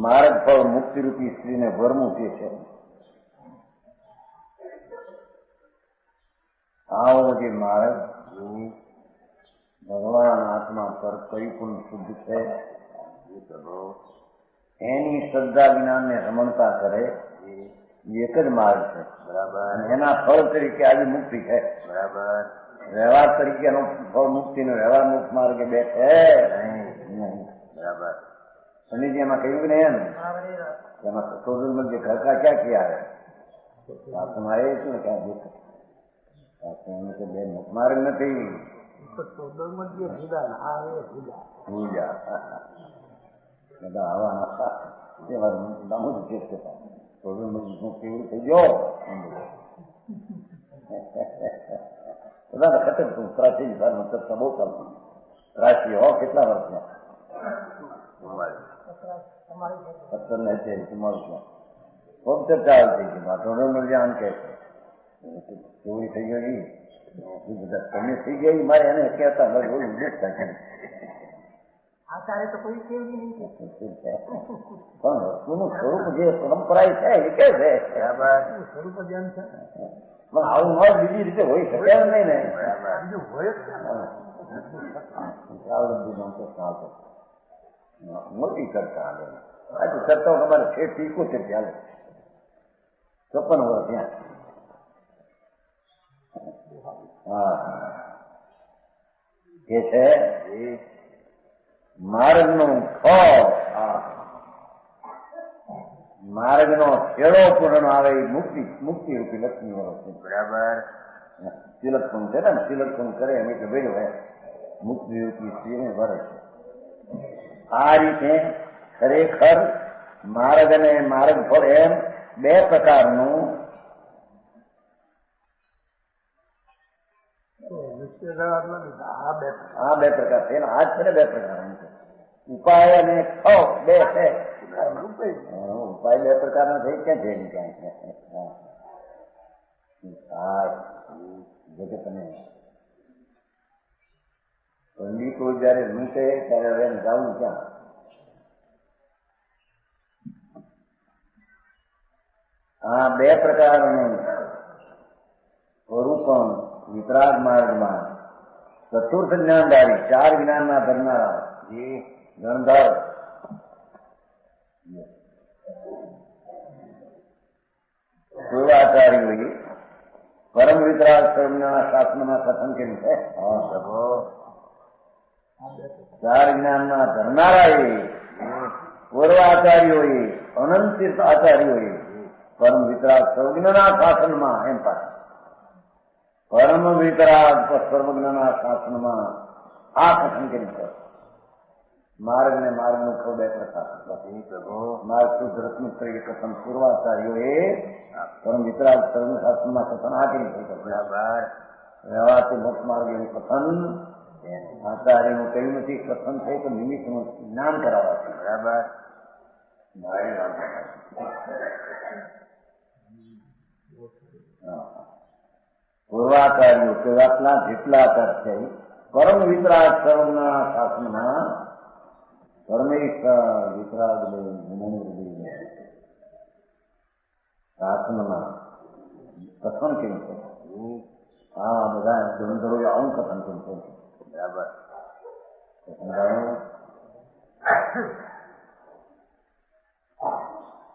માર્ગ ફળ મુક્તિરૂપી સ્ત્રીને વરમૂકે છે. આવો જે માર્ગ ભગવાન આત્મા પર પરિપૂર્ણ શુદ્ધ છે એની શ્રદ્ધા જ્ઞાનને રમણતા કરે એક જ માર્ગ છે. બરાબર. એના ફળ તરીકે આવી મુક્તિ છે. બરાબર. વ્યવહાર તરીકેનો ફળ મુક્તિનો વ્યવહાર મુક્ત માર્ગે બે છે નહીં. બરાબર. પંડિતજી એમાં કહ્યું કે નહીં એમાં શોધન જે ઘરકા ક્યાં ક્યાં આવે તમારે શું ને ક્યાં દેખ બે મુક્ત માર્ગ નથી. પૂજા બધા આવા દામોદ કેસ કહેતા મુક્તિ થઈ ગયો બધા ખતર પ્રાચીન મતલબ બહુ ચાલતું રાશિ હો કેટલા વર્ષના 17 ને 44 ખૂબ ચર્ચા થઈ ગઈ વાટોડો આમ કે ચોરી થઈ ગઈ બધા તમે થઈ ગઈ મારે એને કહેતા બોલું આચાર્ય તો કોઈ કેવી નહીં પણ વસ્તુનું સ્વરૂપ જે પરંપરા છે એ કે છે સ્વરૂપ ધ્યાન છે પણ આવું ન બીજી રીતે હોય શકે નહીં ને બીજું હોય મોટી ચર્ચા આજે ચર્ચાઓ તમારે છે ટીકો છે ચાલે 56 વર્ષ ત્યાં એ છે માર્ગનું ફળ માર્ગનો છેડો પૂર્ણ આવે એ મુક્તિ રૂપી લક્ષ્મી વર્ષ છે. બરાબર. તિલકપુણ છે ને તિલકપુણ કરે એમ એટલે ભેડો હોય મુક્તિ રૂપી સ્ત્રીને વર્ષ છે. આ રીતે ખરેખર માર્ગ અને માર્ગ ફળ એમ બે પ્રકારનું આ બે પ્રકાર છે. આ જ છે ને બે પ્રકાર ઉપાય અને ફળ બે છે. ઉપાય બે પ્રકારના થઈ ક્યાં છે જગતને પંડિતો જયારે લૂંટે ત્યારે હવે જવું ક્યાં? આ બે પ્રકારનું સ્વરૂપમ વિતરાગ માર્ગમાં ચતુર્થ જ્ઞાનધારી 4 જ્ઞાનના ધરનારા જે ગણધર પૂર્વાચાર્યોએ પરમ વિતરાગ સ્વરૂપના શાસ્ત્રમાં કથન કર્યું છે. 4 જ્ઞાનના ધરનારાએ પૂર્વાચાર્યોએ અનંત આચાર્યોએ પરમ વિતરાગ સર્વજ્ઞના શાસનમાં એમ પાછા પરમ વિતરાગ સર્વજ્ઞના શાસનમાં આ કથન કર્યું છે. માર્ગ ને માર્ગનું ફળ બે પ્રકાર માર્ગ શુદ્ધ રત્ન તરીકે કથન પૂર્વાચાર્યોએ પરમ વિતરાગ સર્વ શાસનમાં કથન આ કર્યું છે. બરાબર. વ્યવહારથી મોક્ષ માર્ગ એનું કથન આચાર્યનું કહ્યું નથી. કથન થઈ તો નિમિત્તનું જ્ઞાન કરાવવા છે. બરાબર. પૂર્વાચાર્યો કેવાતના જેટલા આચાર છે પરમ વિતરાગ સર્વના શાસનમાં પરમેશ્વર વિતરાગ શાસનમાં કથન કેવું છે. હા બધા ધંધરો આવું કથન કેવું છે. બરાબર.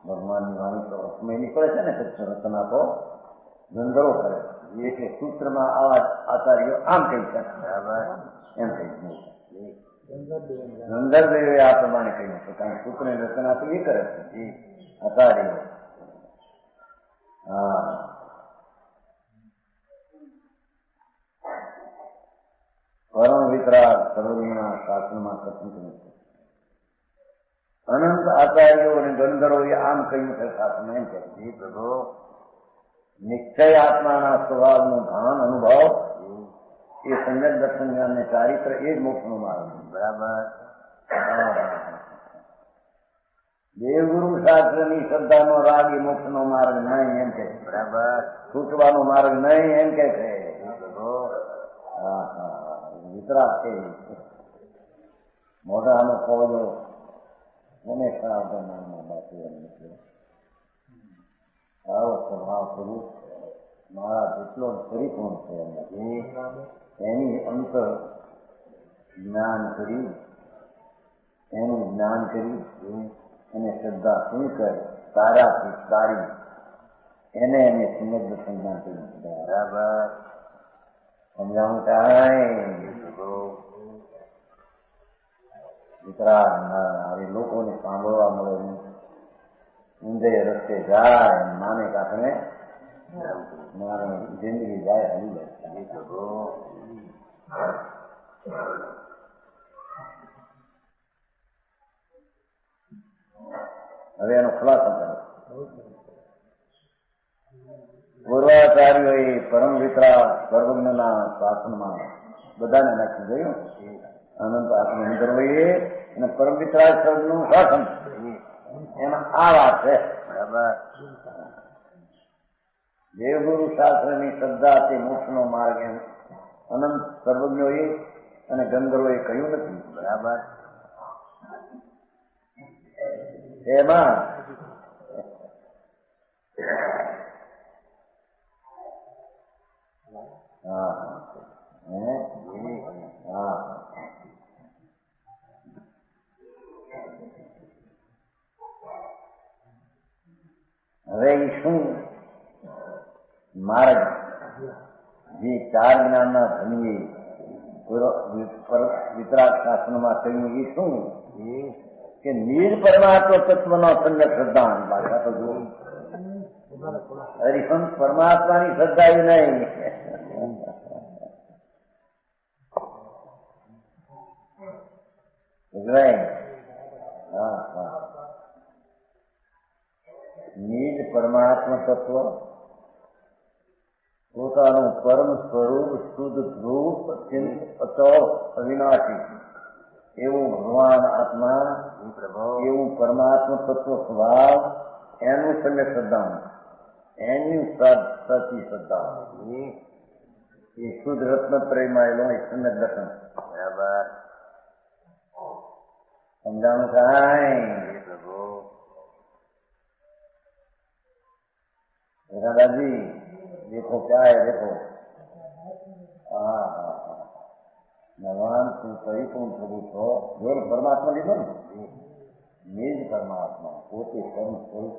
ભગવાનની વાણી તો સમય નીકળે છે ને રચના તો ધંધરો કરે એટલે સૂત્રમાં આવા આચાર્યો આમ કહી શકે. બરાબર. એમ કહી ગંધર્વદેવે આ પ્રમાણે કહ્યું છે. કારણ સૂત્રની રચના તો એ કરે છે આચાર્યો. હા પરમ વિતરાગ સર્વજ્ઞના શાસનમાં કથન કર્યું છે. અનંત આચાર્યો અને ગંધર્વોએ આમ કહ્યું છે શાસન એમ કે પ્રભુ નિશ્ચય આત્માના સ્વભાવનું ભાન અનુભવ એ સંયમ દર્શન જ્ઞાન ને ચારિત્ર એ જ મોક્ષનો માર્ગ. બરાબર. દેવગુરુ શાસ્ત્રની શ્રદ્ધાનો રાગ એ મોક્ષનો માર્ગ નહીં એમ કે. બરાબર. છૂટવાનો માર્ગ નહીં એમ કે છે. વિતરાગ છે મોઢાનો પૌધો મને સાવધાનમાં બાપુ એમ નથી. આવો સ્વભાવ પુરુષ મારા જેટલો પરિપૂર્ણ છે નથી એની અંતર જ્ઞાન કરી એનું જ્ઞાન કરી અને શ્રદ્ધા શું કરે તારાથી તારી એને એને સમજ સંજ્ઞાન કરી બરાબર સમજાવું કાંઈ વિતરાગ લોકોને સાંભળવા મળે ઊંધે રસ્તે જાય માને કાપને મારે જિંદગી જાય હલી જાય. હવે એનો ખુલાસો કરે. પૂર્વાચાર્યોએ પરમ વિતરા સર્વજ્ઞના શાસનમાં બધાને નાખી ગયું. અનંત આત્મનિર્ભરભાઈએ અને પરમ વિતરા સર્વનું શાસન એમાં આ વાત છે. બરાબર. દેવગુરુ શાસ્ત્રની શ્રદ્ધા તે મોક્ષનો માર્ગ એમ અનંત સર્વજ્ઞોએ અને ગંધર્વોએ કહ્યું નથી. બરાબર. એમાં હવે એ શું માર્ગ જે ચાર જ્ઞાનના ધનીએ વિતરાગ શાસનમાં કહ્યું એ શું કે નિજ પરમાત્મ તત્વનો સંગત શ્રદ્ધા. ભાષા તો જુઓ હરિહંસ પરમાત્માની શ્રદ્ધા એ નહીં. નિજ પરમાત્મ તત્વ પોતાનું પરમ સ્વરૂપ શુદ્ધ ધ્રુવ અવિનાશી એવું ભગવાન આત્મા એવું પરમાત્મ તત્વ સ્વભાવ એનું સંગે શ્રદ્ધા એની સાચી શ્રદ્ધા એ શુદ્ધ રત્નત્રયમાં એનો સંગત દર્શન. બરાબર સમજાણું કાંઈ दादाजी देखो क्या है देखो भगवान तू परिपूर्ण प्रभु छो जो परमात्मा લીધો ને નિજ પરમાત્મા પોતે પરમ સ્વરૂપ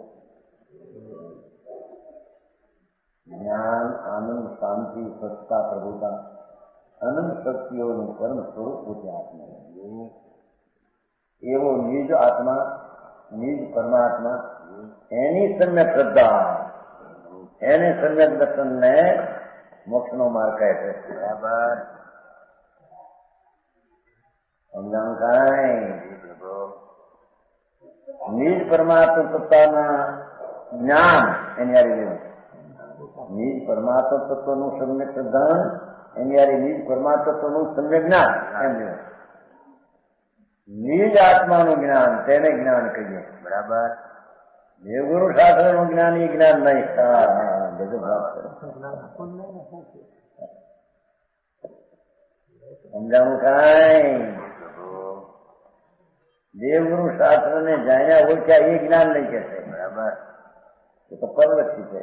જ્ઞાન આનંદ શાંતિ સત્તા પ્રભુતા અનંત શક્તિઓનું પરમ સ્વરૂપ પોતે આત્મા એવો નિજ આત્મા નિજ પરમાત્મા એની સમ્યક શ્રદ્ધા એને સમ્યક દર્શનને મોક્ષનો માર્ગ કહે છે. બરાબર સમજાણું કાંઈ નિજ પરમાત્મ સત્તાના જ્ઞાન એની હારી લેવું. નિજ પરમાત્મ તત્વનું સમ્યક શ્રદ્ધા એની હારી નિજ પરમાત્મ તત્વનું સમ્યક જ્ઞાન એમ લેવું. નિજ આત્માનું જ્ઞાન તેને જ્ઞાન કહીએ. બરાબર દેવગુરુ શાસ્ત્રનું જ્ઞાન એ જ્ઞાન નહીં. સમજાવું કાંઈ દેવગુરુ શાસ્ત્ર ને જાણ્યા ઓળખ્યા એ જ્ઞાન નહીં કે છે. બરાબર એ તો પરવર્તી છે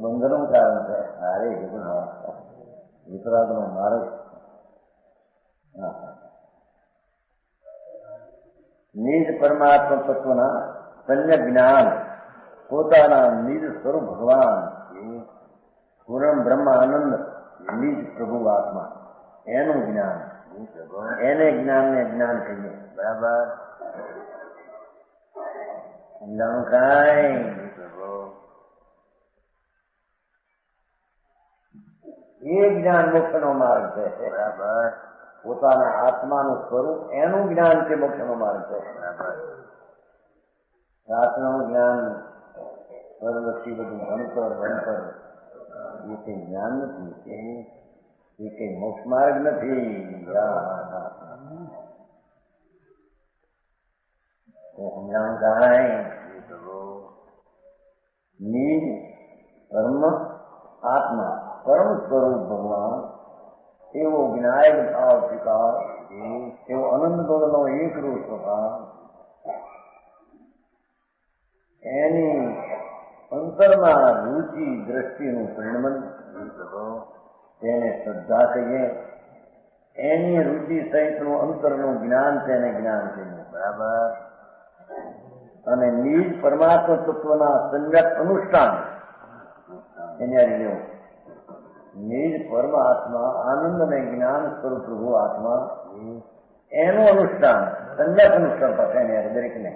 બંધનનું કારણ છે. હારે કીધું વિતરાગ નો માર્ગ. નિજ પરમાત્મ તત્વના સમ્યક જ્ઞાન પોતાના નિજ સ્વરૂપ ભગવાન પૂર્ણ બ્રહ્મ આનંદ નિજ પ્રભુ આત્મા એનું જ્ઞાન એને જ્ઞાનને જ્ઞાન કહીએ. બરાબર સમજાણું કાંઈ એ જ્ઞાન મોક્ષનો માર્ગ છે. બરાબર પોતાના આત્માનું સ્વરૂપ એનું જ્ઞાન છે મોક્ષનો માર્ગ છે. શાસ્ત્રનું જ્ઞાન પરવર્તી બધું ભણતર એ કઈ જ્ઞાન નથી. એ કઈ મોક્ષ માર્ગ નથી. સમજાણું કાંઈ નિજ પરમ આત્મા પરમ સ્વરૂપ ભગવાન એવો જ્ઞાયક ભાવ સ્વીકાર એવો અનંત દોડનો એક રૂપ સ્વભાવ એની અંતરમાં રુચિ દ્રષ્ટિનું પરિણમન તેને શ્રદ્ધા કહીએ. એની રુચિ સહિતનું અંતરનું જ્ઞાન તેને જ્ઞાન કહીએ. બરાબર. અને નિજ પરમાત્મા તત્વના સમ્યક અનુષ્ઠાન એને રહ્યો. નિજ પરમાત્મા આનંદ અને જ્ઞાન સ્વરૂપ પ્રભુ આત્મા એનું અનુષ્ઠાન સમ્યક અનુષ્ઠાન પાસે એને દરેકને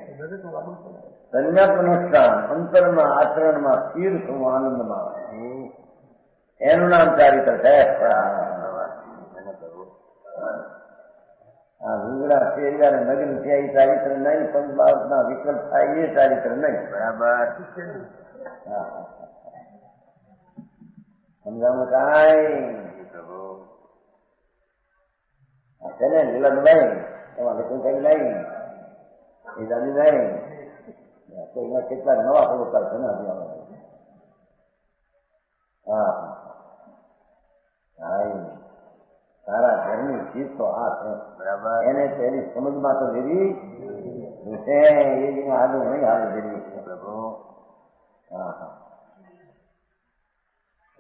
સમ્યક અનુષ્ઠાન અંતરમાં આચરણમાં સ્થિર થવું આનંદમાં એનું નામ ચારિત્ર છે. આ રૂગડા શેરિયા નગ્ન થયા એ ચારિત્ર નહીં, પંચબાવના વિકલ્પ થાય એ ચારિત્ર નહીં. બરાબર. સમજાવું કાંઈ છે ને લીલા નહીં એમાં લખું કઈ નહીં એ દાદી નહીં તો એમાં કેટલાક નવા પ્રવૃત્તા છે ને હજી હા સારા ઘરની ચીજ તો આ છે. બરાબર. એને તેની સમજમાં તો જેવી છે એ હાલું નહીં હાલું જેવી છે. પ્રભુ હા હા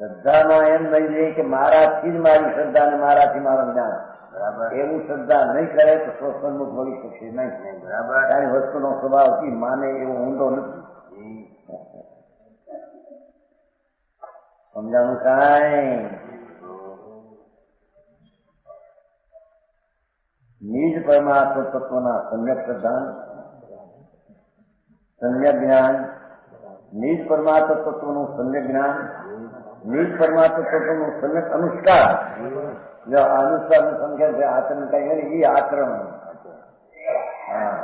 શ્રદ્ધામાં એમ નહીં જોઈએ કે મારાથી જ મારી શ્રદ્ધા ને મારાથી મારું જ્ઞાન. બરાબર. એવું શ્રદ્ધા નહીં કરે તો સ્વસન્મુખ મળી શકશે નહીં. બરાબર. તારી વસ્તુનો સ્વભાવ માને એવો ઊંડો નથી. સમજાણું કાંઈ નિજ પરમાત્મ તત્વના સમ્યક શ્રદ્ધા સમ્યક જ્ઞાન નિજ પરમાત્મ તત્વનું સમ્યક જ્ઞાન નિજ પરમાત્મ તત્વનું સમ્યક અનુષ્ઠાન. જો અનુષ્ઠાનનું સંખ્યા છે આચરણ કઈ ને એ આચરણ. હા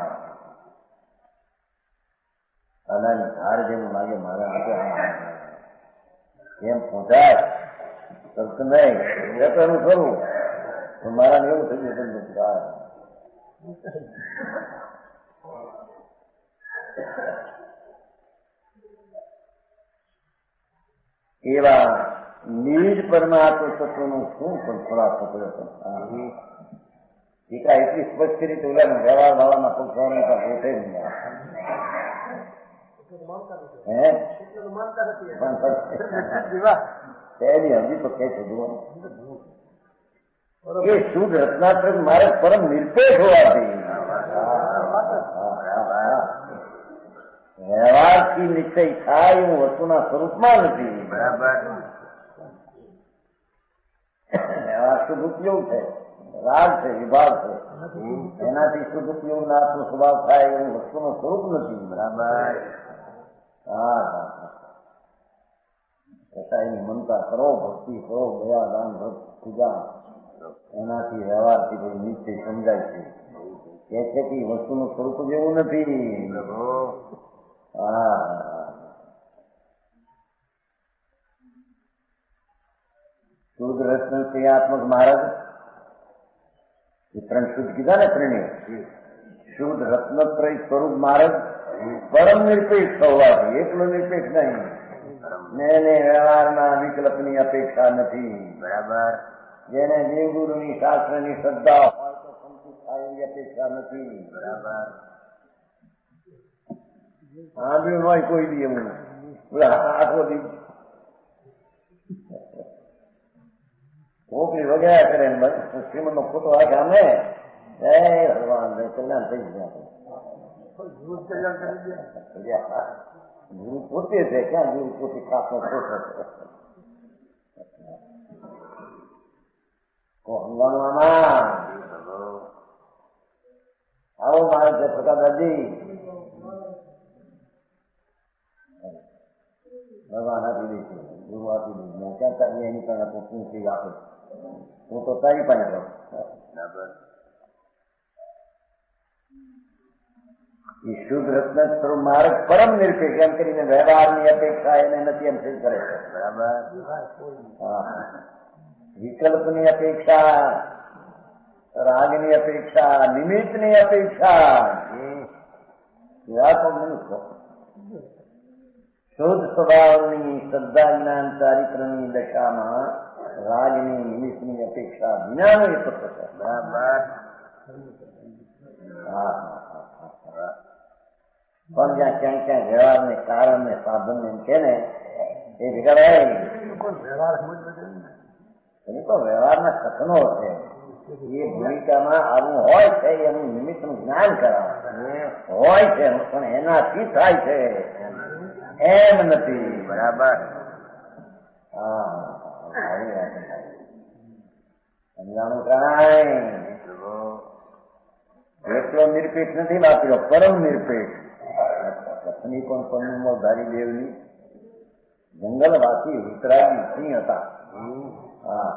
અદાની ધાર જેવું લાગે મારા હાથે એમ પહોંચાય શબ્દ નહીં જતનું ખરું તો મારા એવું થઈ જશે. એવા નિજ પરમાત્મ તત્વનું શું પણ ખોરાક પડ્યો ટીકા એટલી સ્પષ્ટ રીતે ઓલા વ્યવહાર ભાવના પક્ષોને પોતે હજી તો કઈ શોધવું એ શુદ્ધ રત્નાત્મક મારે પરમ નિરપેક્ષ હોવાથી વ્યવહારથી નિશ્ચય થાય એવું વસ્તુના સ્વરૂપમાં નથી. બરાબર. વ્યવહાર શુદ્ધ ઉપયોગ છે, રાગ છે, વિભાગ છે. એનાથી શુદ્ધ ઉપયોગના આત્મ સ્વભાવ થાય એવું વસ્તુનું સ્વરૂપ નથી. બરાબર. હા છતાં એની મમતા કરો, ભક્તિ કરો, દયા દાન પૂજા એનાથી વ્યવહારથી કોઈ નિશ્ચય સમજાય છે. કે છે કે વસ્તુનું સ્વરૂપ જેવું નથી. હા શુદ્ધ રત્ન ક્રિયાત્મક મહારાજ એ ત્રણ શુદ્ધ કીધા ને ત્રણે શુદ્ધ રત્નત્રય સ્વરૂપ મહારાજ પરમ નિરપેક્ષ હોવાથી એકલો નિરપેક્ષ નહીં ને એને વ્યવહારના વિકલ્પની અપેક્ષા નથી. બરાબર. જેને દેવગુરુની શાસ્ત્રની શ્રદ્ધા હોય તો સંતુષ્ટ થાય એવી અપેક્ષા નથી. બરાબર. સાંભળ્યું હોય કોઈ દી એવું આખો દી છોકરી વગેરે કરે શ્રીમંત નો ખોટો હાથ આમે જય ભગવાન કલ્યાણ થઈ ગયા. ગુરુ પોતે છે ક્યાં ગુરુ પોતે ખાસનો ખોટો સમજાણું આમાં આવો મારે છે પ્રકાશ દાદી ભગવાન આપી દે છે ગુરુ આપી દે હું ક્યાં ચાલીએ એની પાસે હું કઈ આપે હું તો તારી પાસે રહું. બરાબર. એ શુદ્ધ રત્ન સ્વરૂપ માર્ગ પરમ નિરપેક્ષ એમ કરીને વ્યવહારની અપેક્ષા એને નથી એમ સિદ્ધ કરે છે. બરાબર. વિકલ્પની અપેક્ષા, રાગની અપેક્ષા, નિમિત્તની અપેક્ષા મનુષ્ય શુદ્ધ સ્વભાવની શ્રદ્ધા જ્ઞાન ચારિત્રની દશામાં રાગની નિમિત્તની અપેક્ષા વિનાનો એ તત્વ છે. બરાબર. હા પણ જ્યાં ક્યાંક ક્યાંક વ્યવહારને કારણ ને સાધન એમ છે ને એ ભેગા વ્યવહાર સમજવો જોઈએ ને. એ તો વ્યવહારના કથનો છે. એ ભૂમિકામાં આવું હોય છે એનું નિમિત્તનું જ્ઞાન કરાવે હોય છે પણ એનાથી થાય છે એમ નથી. બરાબર. હા સમજાણું કાંઈ એટલો નિરપેક્ષ નથી વાપર્યો, પરમ નિરપેક્ષ. કથની પણ પન્નુમાં ધારી દેવની જંગલવાસી વિતરાગી સિંહ હતા. હા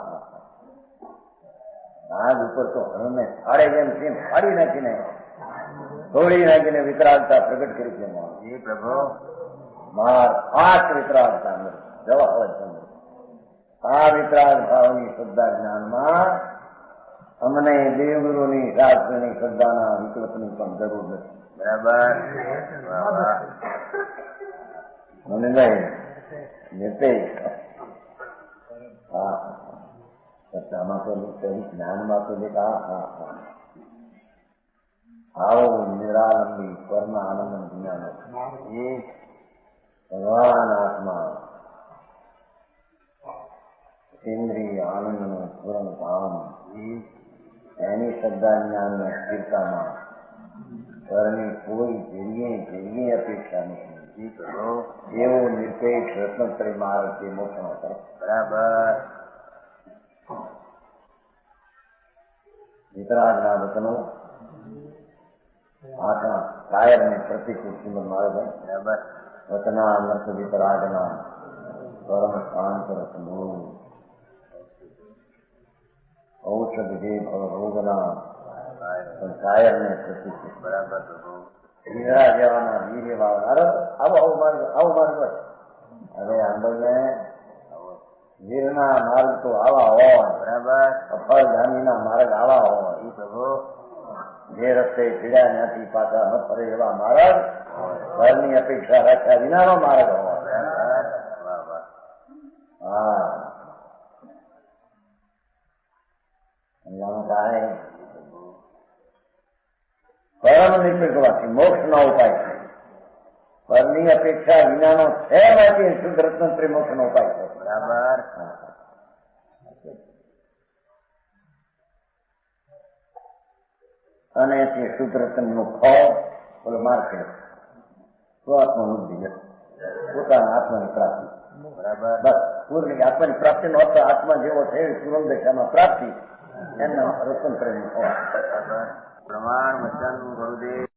નાગ ઉપર તો હરણને ફાડે જેમ સિંહ ફાડી નાખીને તોડી નાખીને વિતરાગતા પ્રગટ કરી છે. પ્રભુ માર ફાટ વિતરાગતા જવાહર ચંદ્ર આ વિતરાગ ભાવની શ્રદ્ધા જ્ઞાનમાં અમને દેવગુરુની શાસ્ત્રની શ્રદ્ધાના વિકલ્પની પણ જરૂર નથી. બરાબર. મને નહીં નિર્દેશ. હા શ્રદ્ધામાં તો જ્ઞાનમાં તો હા હા હા આવો નિરાલંબી સ્વર્ણ આનંદ જ્ઞાન એ ભગવાન આત્મા ઇન્દ્રિય આનંદનું પૂર્ણ કામ એની શ્રદ્ધા જ્ઞાનની સ્થિરતામાં ઘરની કોઈ જેવી અપેક્ષા નથી. એવો નિર્પેક્ષ રત્નત્રય માર્ગ મોક્ષનો હતો. બરાબર. વિતરાગના વચનો આખા કાયરને પ્રતિકૂળ શ્રીમદ મહારાજ. બરાબર. વચના નર્થ વિતરાગના પરમ શાંત રસમૂળ ઔષધ જે રોગના પણ કાયરને પ્રતિકૂળ. બરાબર. વીરા જેવાના વીર એવા આવો માર્ગ. હવે આંબળને વીરના માર્ગ તો આવા હોય. બરાબર. અફળગામીના માર્ગ આવા હોય. એ પ્રભુ જે રસ્તે પીડ્યા ત્યાંથી પાછા ન ફરે એવા માર્ગ ઘરની અપેક્ષા રાખ્યા વિનાનો માર્ગ હોય. હા પરમ નિર્પેક્ષવાથી મોક્ષનો ઉપાય છે. પરની અપેક્ષા વિનાનો છે માંથી શુદ્ધ રત્ન મોક્ષનો ઉપાય છે. બરાબર. અને તે શુદ્ધ રત્નનું ફળ બોલો માર્કે સ્વાત્મબુદ્ધિ પોતાના આત્માની પ્રાપ્તિ. બરાબર. બસ પૂર્ણ આત્માની પ્રાપ્તિનો અર્થ આત્મા જેવો છે પૂર્ણ દશામાં પ્રાપ્તિ એમના રત્ન પ્રેમ ફળ. પ્રમાણ વચન ગુરુદેવ.